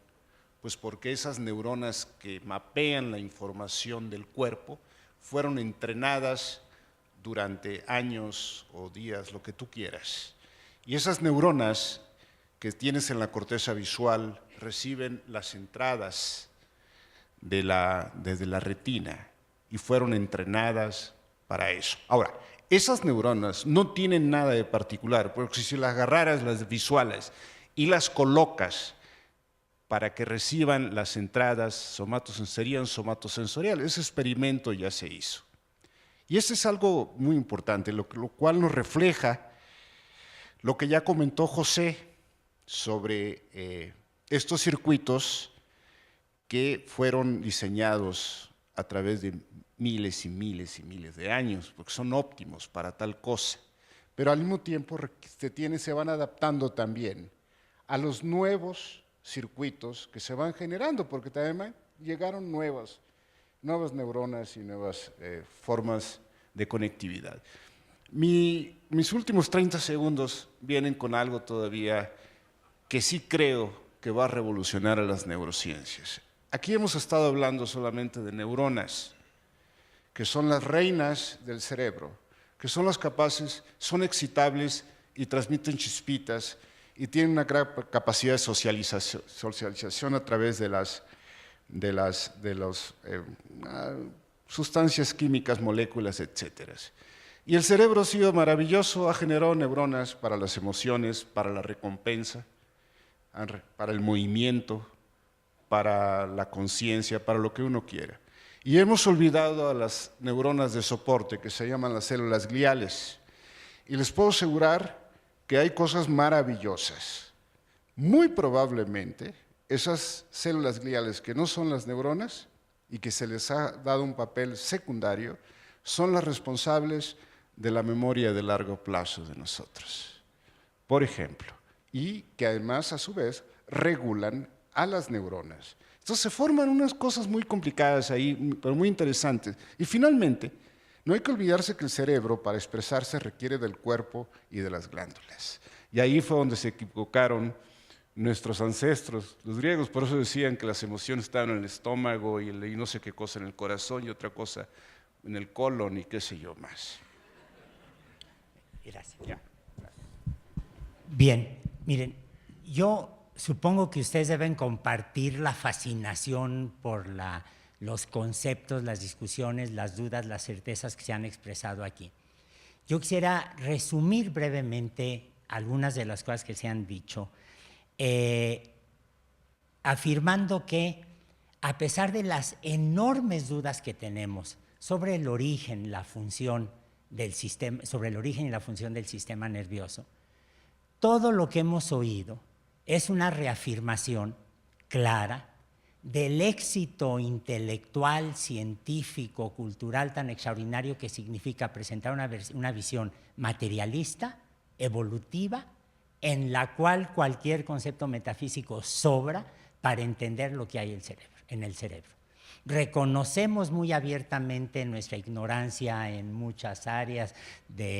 pues porque esas neuronas que mapean la información del cuerpo fueron entrenadas durante años o días, lo que tú quieras. Y esas neuronas que tienes en la corteza visual reciben las entradas desde la retina y fueron entrenadas para eso. Ahora, esas neuronas no tienen nada de particular, porque si las agarraras, las visuales, y las colocas para que reciban las entradas somatosensoriales, ese experimento ya se hizo. Y eso es algo muy importante, lo cual nos refleja lo que ya comentó José sobre estos circuitos que fueron diseñados a través de miles y miles y miles de años, porque son óptimos para tal cosa. Pero al mismo tiempo se van adaptando también a los nuevos circuitos que se van generando, porque también llegaron nuevas neuronas y nuevas formas de conectividad. Mis últimos 30 segundos vienen con algo todavía que sí creo que va a revolucionar a las neurociencias. Aquí hemos estado hablando solamente de neuronas, que son las reinas del cerebro, que son las capaces, son excitables y transmiten chispitas y tienen una gran capacidad de socialización a través de las sustancias químicas, moléculas, etc. Y el cerebro ha sido maravilloso, ha generado neuronas para las emociones, para la recompensa, para el movimiento, para la conciencia, para lo que uno quiera. Y hemos olvidado a las neuronas de soporte, que se llaman las células gliales. Y les puedo asegurar que hay cosas maravillosas. Muy probablemente esas células gliales que no son las neuronas y que se les ha dado un papel secundario, son las responsables de la memoria de largo plazo de nosotros, por ejemplo, y que además, a su vez, regulan a las neuronas. Entonces se forman unas cosas muy complicadas ahí, pero muy interesantes. Y finalmente, no hay que olvidarse que el cerebro, para expresarse, requiere del cuerpo y de las glándulas. Y ahí fue donde se equivocaron nuestros ancestros, los griegos. Por eso decían que las emociones estaban en el estómago y no sé qué cosa en el corazón y otra cosa en el colon y qué sé yo más. Gracias. Ya. Bien, miren, yo supongo que ustedes deben compartir la fascinación por los conceptos, las discusiones, las dudas, las certezas que se han expresado aquí. Yo quisiera resumir brevemente algunas de las cosas que se han dicho, afirmando que a pesar de las enormes dudas que tenemos sobre el origen, la función del sistema, sobre el origen y la función del sistema nervioso, todo lo que hemos oído es una reafirmación clara del éxito intelectual, científico, cultural tan extraordinario que significa presentar una visión materialista, evolutiva, en la cual cualquier concepto metafísico sobra para entender lo que hay en el cerebro. Reconocemos muy abiertamente nuestra ignorancia en muchas áreas,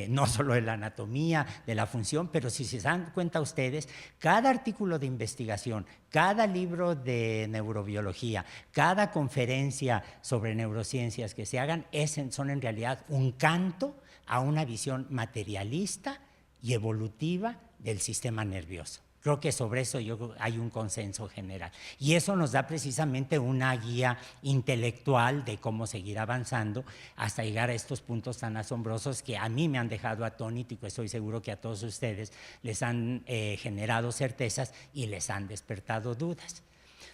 no solo de la anatomía, de la función, pero si se dan cuenta ustedes, cada artículo de investigación, cada libro de neurobiología, cada conferencia sobre neurociencias que se hagan son en realidad un canto a una visión materialista y evolutiva del sistema nervioso. Creo que sobre eso hay un consenso general. Y eso nos da precisamente una guía intelectual de cómo seguir avanzando hasta llegar a estos puntos tan asombrosos que a mí me han dejado atónito y que estoy seguro que a todos ustedes les han generado certezas y les han despertado dudas.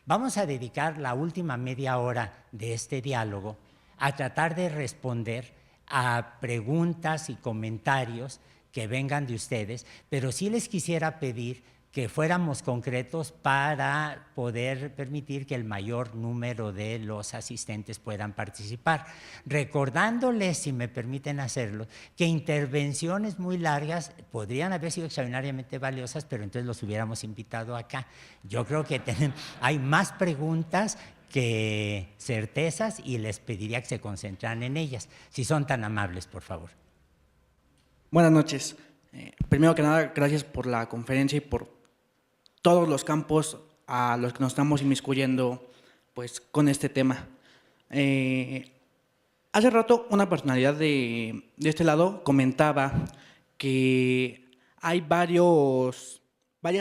Vamos a dedicar la última media hora de este diálogo a tratar de responder a preguntas y comentarios que vengan de ustedes, pero sí les quisiera pedir que fuéramos concretos para poder permitir que el mayor número de los asistentes puedan participar. Recordándoles, si me permiten hacerlo, que intervenciones muy largas podrían haber sido extraordinariamente valiosas, pero entonces los hubiéramos invitado acá. Yo creo que hay más preguntas que certezas y les pediría que se concentraran en ellas. Si son tan amables, por favor. Buenas noches. Primero que nada, gracias por la conferencia y por todos los campos a los que nos estamos inmiscuyendo pues, con este tema. Hace rato una personalidad de este lado comentaba que hay varias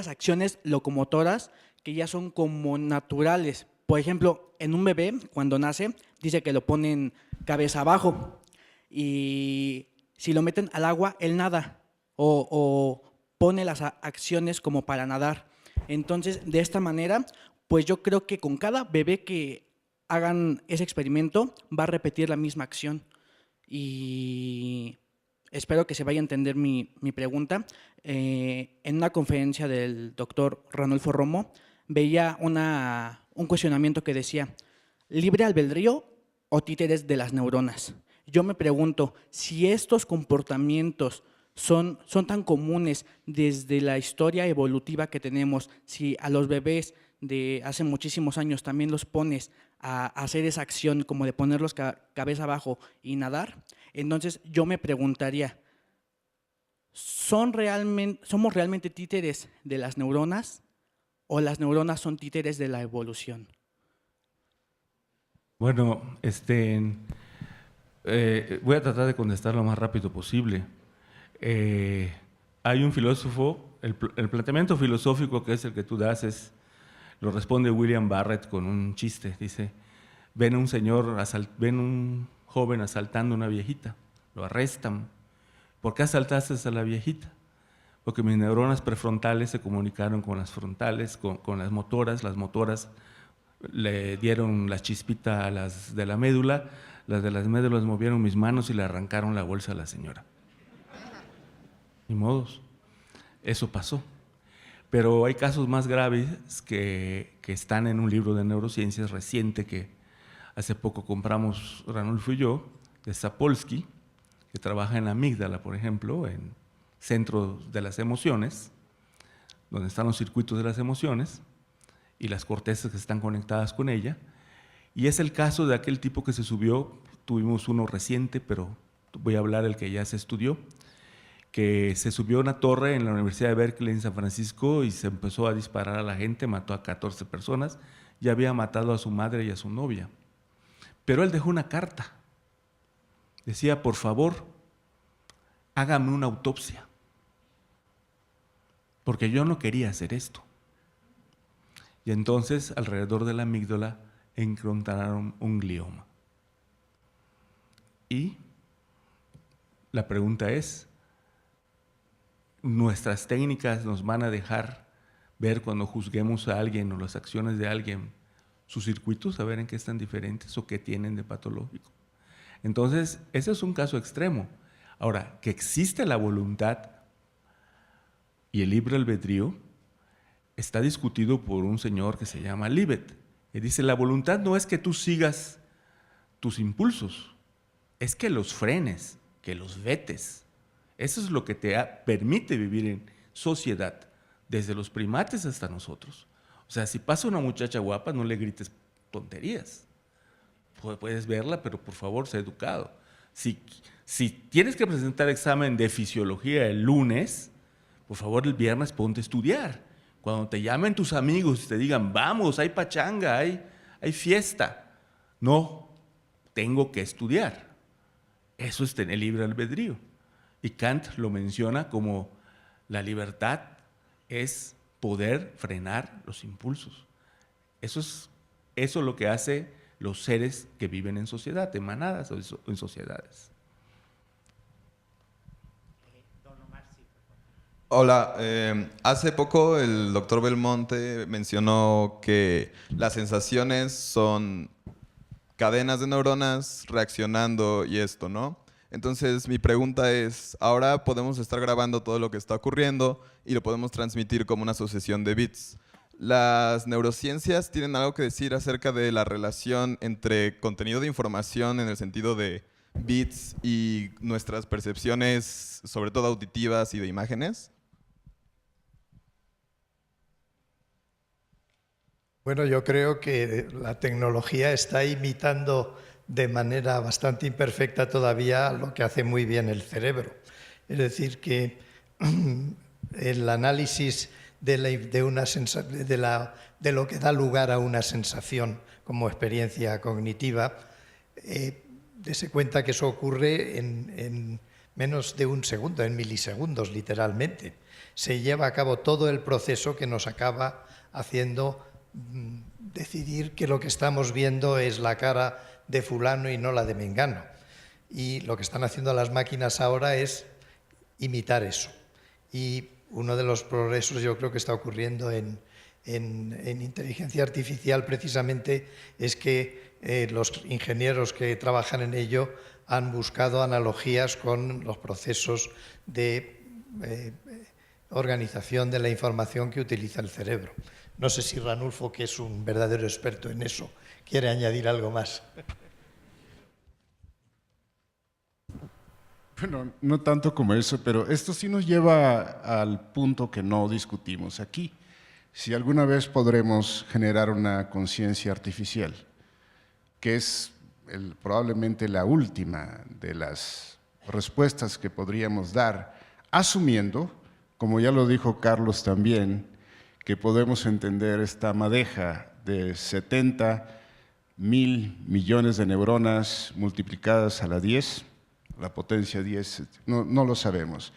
acciones locomotoras que ya son como naturales. Por ejemplo, en un bebé, cuando nace, dice que lo ponen cabeza abajo y si lo meten al agua, él nada o pone las acciones como para nadar. Entonces, de esta manera, pues yo creo que con cada bebé que hagan ese experimento va a repetir la misma acción. Y espero que se vaya a entender mi pregunta. En una conferencia del doctor Ranulfo Romo veía un cuestionamiento que decía, ¿libre albedrío o títeres de las neuronas? Yo me pregunto, si estos comportamientos son tan comunes desde la historia evolutiva que tenemos, si a los bebés de hace muchísimos años también los pones a hacer esa acción como de ponerlos cabeza abajo y nadar, entonces yo me preguntaría, ¿somos realmente títeres de las neuronas o las neuronas son títeres de la evolución? Bueno, voy a tratar de contestar lo más rápido posible. Hay un filósofo, el planteamiento filosófico que es el que tú das lo responde William Barrett con un chiste. Dice, ven un joven asaltando a una viejita, lo arrestan. ¿Por qué asaltaste a la viejita? Porque mis neuronas prefrontales se comunicaron con las frontales, con las motoras le dieron la chispita a las de la médula, las de las médulas movieron mis manos y le arrancaron la bolsa a la señora. Ni modos, eso pasó. Pero hay casos más graves que que están en un libro de neurociencias reciente que hace poco compramos Ranulfo y yo, de Sapolsky, que trabaja en la amígdala, por ejemplo, en centros de las emociones, donde están los circuitos de las emociones y las cortezas que están conectadas con ella. Y es el caso de aquel tipo que se subió, tuvimos uno reciente, pero voy a hablar del que ya se estudió, que se subió a una torre en la Universidad de Berkeley en San Francisco y se empezó a disparar a la gente, mató a 14 personas, ya había matado a su madre y a su novia. Pero él dejó una carta. Decía, por favor, hágame una autopsia, porque yo no quería hacer esto. Y entonces, alrededor de la amígdala, encontraron un glioma. Y la pregunta es, ¿nuestras técnicas nos van a dejar ver cuando juzguemos a alguien o las acciones de alguien sus circuitos, a ver en qué están diferentes o qué tienen de patológico? Entonces, ese es un caso extremo. Ahora, que existe la voluntad y el libre albedrío está discutido por un señor que se llama Libet. Y dice, la voluntad no es que tú sigas tus impulsos, es que los frenes, que los vetes. Eso es lo que te permite vivir en sociedad, desde los primates hasta nosotros. O sea, si pasa una muchacha guapa, no le grites tonterías. Puedes verla, pero por favor, sé educado. Si tienes que presentar examen de fisiología el lunes, por favor, el viernes ponte a estudiar. Cuando te llamen tus amigos y te digan, vamos, hay pachanga, hay fiesta. No, tengo que estudiar. Eso es tener libre albedrío. Y Kant lo menciona como la libertad es poder frenar los impulsos. Eso es lo que hace los seres que viven en sociedad, en manadas o en sociedades. Hola, hace poco el doctor Belmonte mencionó que las sensaciones son cadenas de neuronas reaccionando y esto, ¿no? Entonces mi pregunta es, ahora podemos estar grabando todo lo que está ocurriendo y lo podemos transmitir como una sucesión de bits. ¿Las neurociencias tienen algo que decir acerca de la relación entre contenido de información en el sentido de bits y nuestras percepciones, sobre todo auditivas y de imágenes? Bueno, yo creo que la tecnología está imitando de manera bastante imperfecta todavía lo que hace muy bien el cerebro. Es decir, que el análisis de lo que da lugar a una sensación como experiencia cognitiva, dése cuenta que eso ocurre en menos de un segundo, en milisegundos literalmente. Se lleva a cabo todo el proceso que nos acaba haciendo decidir que lo que estamos viendo es la cara de fulano y no la de mengano. Y lo que están haciendo las máquinas ahora es imitar eso. Y uno de los progresos yo creo que está ocurriendo en inteligencia artificial precisamente es que los ingenieros que trabajan en ello han buscado analogías con los procesos de organización de la información que utiliza el cerebro. No sé si Ranulfo, que es un verdadero experto en eso, quiere añadir algo más. Bueno, no tanto como eso, pero esto sí nos lleva al punto que no discutimos aquí. Si alguna vez podremos generar una conciencia artificial, que es probablemente la última de las respuestas que podríamos dar, asumiendo, como ya lo dijo Carlos también, que podemos entender esta madeja de 70.000 millones de neuronas multiplicadas a la 10, la potencia 10, no lo sabemos.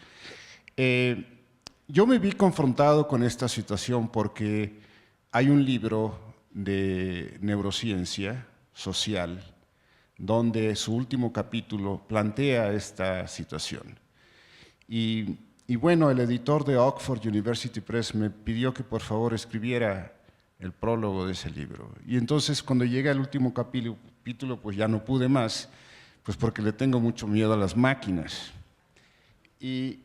Yo me vi confrontado con esta situación porque hay un libro de neurociencia social donde su último capítulo plantea esta situación. Y bueno, el editor de Oxford University Press me pidió que por favor escribiera el prólogo de ese libro. Y entonces cuando llegué al último capítulo, pues ya no pude más, pues porque le tengo mucho miedo a las máquinas. Y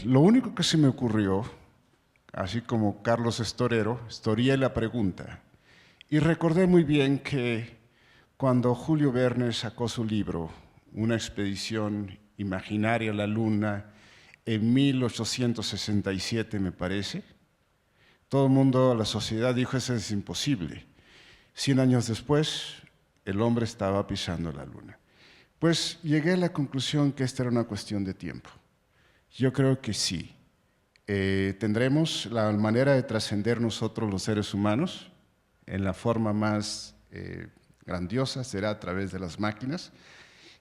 lo único que se me ocurrió, así como Carlos Estorero, historié la pregunta, Y recordé muy bien que cuando Julio Verne sacó su libro, Una expedición imaginaria a la Luna, en 1867, me parece, todo el mundo, la sociedad dijo, eso es imposible. 100 años después, el hombre estaba pisando la Luna. Pues llegué a la conclusión que esta era una cuestión de tiempo. Yo creo que sí. Tendremos la manera de trascender nosotros los seres humanos en la forma más grandiosa, será a través de las máquinas,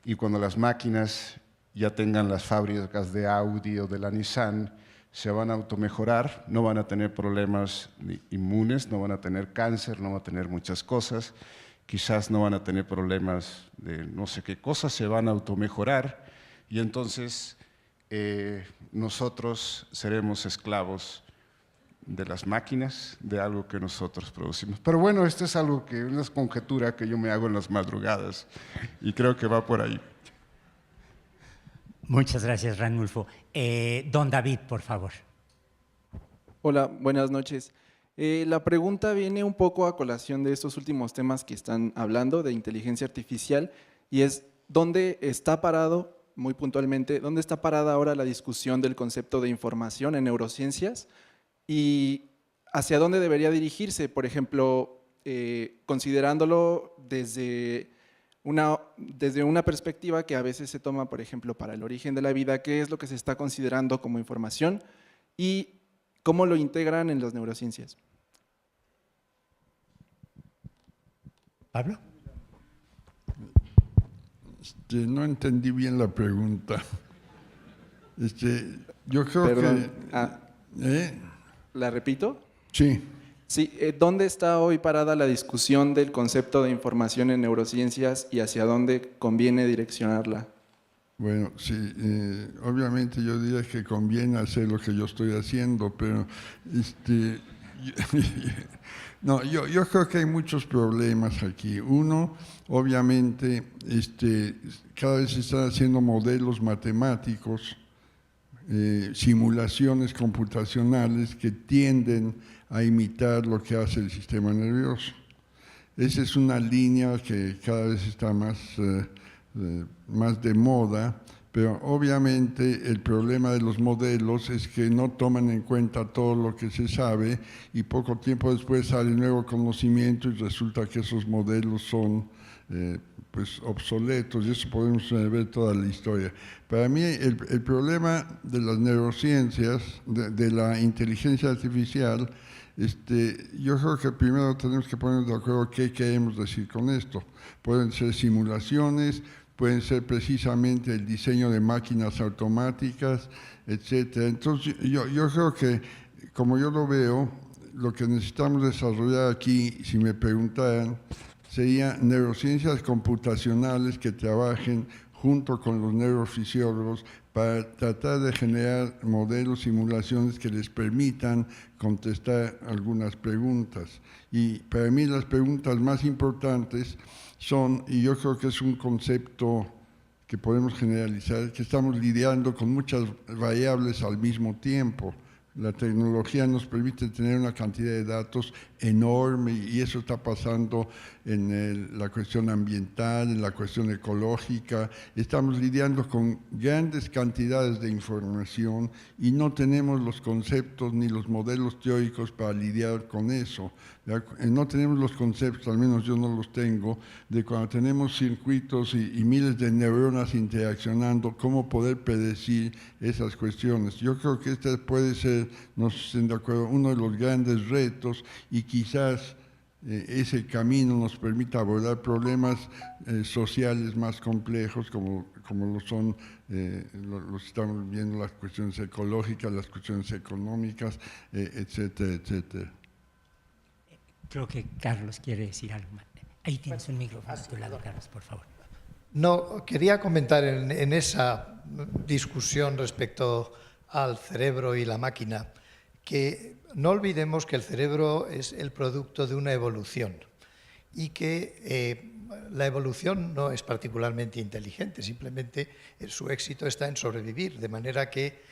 y cuando las máquinas ya tengan las fábricas de Audi o de la Nissan, se van a automejorar, no van a tener problemas inmunes, no van a tener cáncer, no van a tener muchas cosas, quizás no van a tener problemas de no sé qué cosas, se van a automejorar, y entonces nosotros seremos esclavos de las máquinas, de algo que nosotros producimos. Pero bueno, esto es algo que, una conjetura que yo me hago en las madrugadas, y creo que va por ahí. Muchas gracias, Ranulfo. Don David, por favor. Hola, buenas noches. La pregunta viene un poco a colación de estos últimos temas que están hablando de inteligencia artificial, y es ¿dónde está parado, muy puntualmente, dónde está parada ahora la discusión del concepto de información en neurociencias y hacia dónde debería dirigirse? Por ejemplo, considerándolo desde una perspectiva que a veces se toma, por ejemplo, para el origen de la vida, qué es lo que se está considerando como información y cómo lo integran en las neurociencias. ¿Pablo? No entendí bien la pregunta. Yo creo Perdón. que… ¿La repito? Sí. Sí, ¿dónde está hoy parada la discusión del concepto de información en neurociencias y hacia dónde conviene direccionarla? Bueno, sí, obviamente yo diría que conviene hacer lo que yo estoy haciendo, pero no, yo creo que hay muchos problemas aquí. Uno, obviamente, cada vez se están haciendo modelos matemáticos, simulaciones computacionales que tienden a imitar lo que hace el sistema nervioso. Esa es una línea que cada vez está más de moda, pero obviamente el problema de los modelos es que no toman en cuenta todo lo que se sabe y poco tiempo después sale nuevo conocimiento y resulta que esos modelos son pues obsoletos, y eso podemos ver toda la historia. Para mí el problema de las neurociencias, de la inteligencia artificial, yo creo que primero tenemos que ponernos de acuerdo qué queremos decir con esto. Pueden ser simulaciones, pueden ser precisamente el diseño de máquinas automáticas, etc. Entonces, yo creo que, como yo lo veo, lo que necesitamos desarrollar aquí, si me preguntaran, sería neurociencias computacionales que trabajen junto con los neurofisiólogos para tratar de generar modelos, simulaciones que les permitan contestar algunas preguntas. Y para mí las preguntas más importantes son, y yo creo que es un concepto que podemos generalizar, que estamos lidiando con muchas variables al mismo tiempo. La tecnología nos permite tener una cantidad de datos enorme y eso está pasando en la cuestión ambiental, en la cuestión ecológica. Estamos lidiando con grandes cantidades de información y no tenemos los conceptos ni los modelos teóricos para lidiar con eso. No tenemos los conceptos, al menos yo no los tengo, de cuando tenemos circuitos y miles de neuronas interaccionando, cómo poder predecir esas cuestiones. Yo creo que este puede ser, no sé si estén de acuerdo, uno de los grandes retos y quizás ese camino nos permita abordar problemas sociales más complejos como lo son, los estamos viendo, las cuestiones ecológicas, las cuestiones económicas, etcétera, etcétera. Creo que Carlos quiere decir algo más. Ahí tienes un micrófono a tu lado, Carlos, por favor. No, quería comentar en esa discusión respecto al cerebro y la máquina, que no olvidemos que el cerebro es el producto de una evolución y que la evolución no es particularmente inteligente, simplemente su éxito está en sobrevivir, de manera que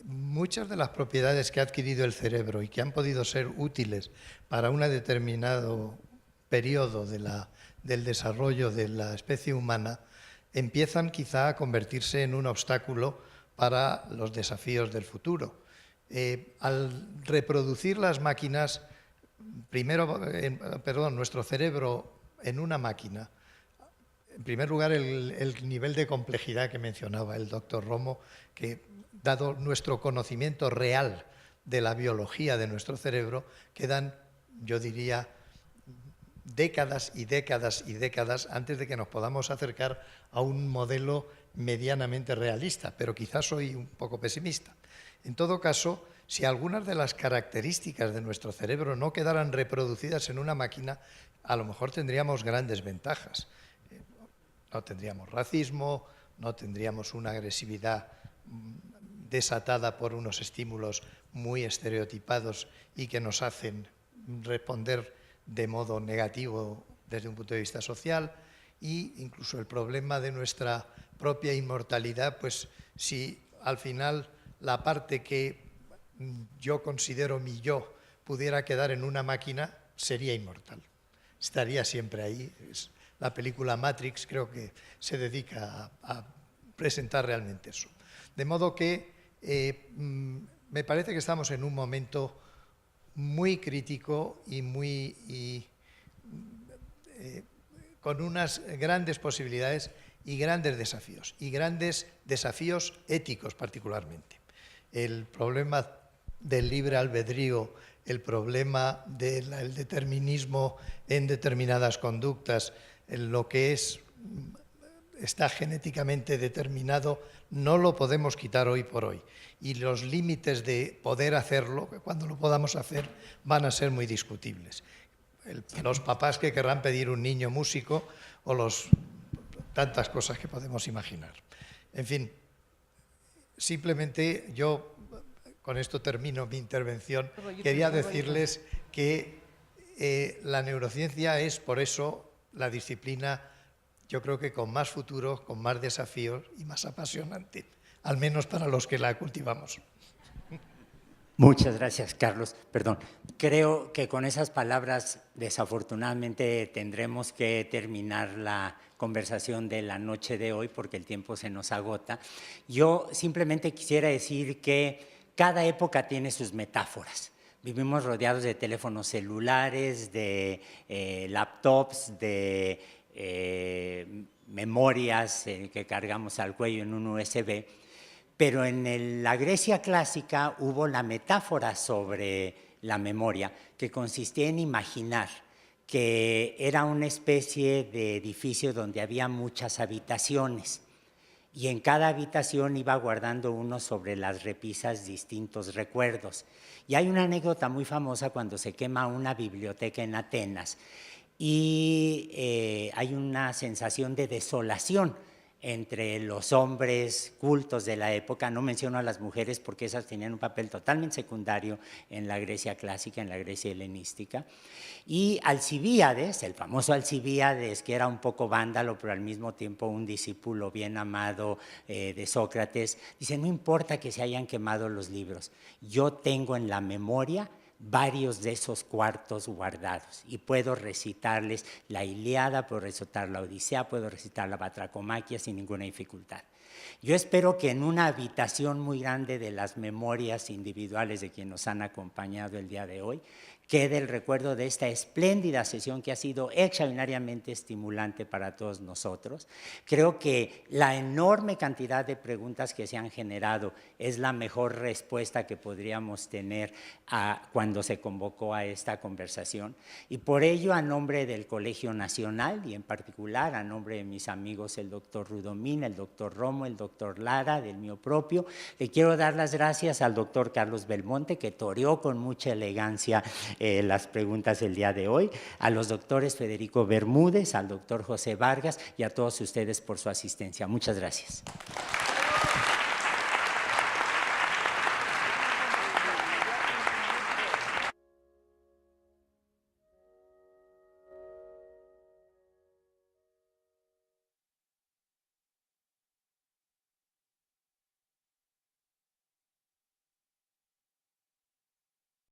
muchas de las propiedades que ha adquirido el cerebro y que han podido ser útiles para un determinado periodo del desarrollo de la especie humana empiezan quizá a convertirse en un obstáculo para los desafíos del futuro. Al reproducir las máquinas, nuestro cerebro en una máquina, en primer lugar el nivel de complejidad que mencionaba el doctor Romo, que dado nuestro conocimiento real de la biología de nuestro cerebro, quedan, yo diría, décadas y décadas y décadas antes de que nos podamos acercar a un modelo medianamente realista, pero quizás soy un poco pesimista. En todo caso, si algunas de las características de nuestro cerebro no quedaran reproducidas en una máquina, a lo mejor tendríamos grandes ventajas. No tendríamos racismo, no tendríamos una agresividad desatada por unos estímulos muy estereotipados y que nos hacen responder de modo negativo desde un punto de vista social, e incluso el problema de nuestra propia inmortalidad, pues si al final la parte que yo considero mi yo pudiera quedar en una máquina, sería inmortal, estaría siempre ahí. La película Matrix creo que se dedica a presentar realmente eso. De modo que me parece que estamos en un momento muy crítico y con unas grandes posibilidades y grandes desafíos éticos particularmente. El problema del libre albedrío, el problema del determinismo en determinadas conductas, en lo que está genéticamente determinado, no lo podemos quitar hoy por hoy. Y los límites de poder hacerlo, que cuando lo podamos hacer, van a ser muy discutibles. Los papás que querrán pedir un niño músico o tantas cosas que podemos imaginar. En fin, simplemente yo, con esto termino mi intervención, quería decirles que la neurociencia es, por eso, la disciplina, yo creo que con más futuro, con más desafíos y más apasionante, al menos para los que la cultivamos. Muchas gracias, Carlos. Perdón, creo que con esas palabras desafortunadamente tendremos que terminar la conversación de la noche de hoy porque el tiempo se nos agota. Yo simplemente quisiera decir que cada época tiene sus metáforas. Vivimos rodeados de teléfonos celulares, de laptops, de memorias que cargamos al cuello en un USB. Pero en la Grecia clásica hubo la metáfora sobre la memoria, que consistía en imaginar que era una especie de edificio donde había muchas habitaciones y en cada habitación iba guardando uno sobre las repisas distintos recuerdos. Y hay una anécdota muy famosa cuando se quema una biblioteca en Atenas y hay una sensación de desolación entre los hombres cultos de la época. No menciono a las mujeres porque esas tenían un papel totalmente secundario en la Grecia clásica, en la Grecia helenística. Y Alcibíades, el famoso Alcibíades, que era un poco vándalo, pero al mismo tiempo un discípulo bien amado de Sócrates, dice, no importa que se hayan quemado los libros, yo tengo en la memoria varios de esos cuartos guardados y puedo recitarles la Ilíada, puedo recitar la Odisea, puedo recitar la Batracomaquia sin ninguna dificultad. Yo espero que en una habitación muy grande de las memorias individuales de quienes nos han acompañado el día de hoy, quede el recuerdo de esta espléndida sesión que ha sido extraordinariamente estimulante para todos nosotros. Creo que la enorme cantidad de preguntas que se han generado es la mejor respuesta que podríamos tener cuando se convocó a esta conversación. Y por ello, a nombre del Colegio Nacional y en particular a nombre de mis amigos el doctor Rudomín, el doctor Romo, el doctor Lara, del mío propio, le quiero dar las gracias al doctor Carlos Belmonte, que toreó con mucha elegancia las preguntas del día de hoy, a los doctores Federico Bermúdez, al doctor José Vargas y a todos ustedes por su asistencia. Muchas gracias.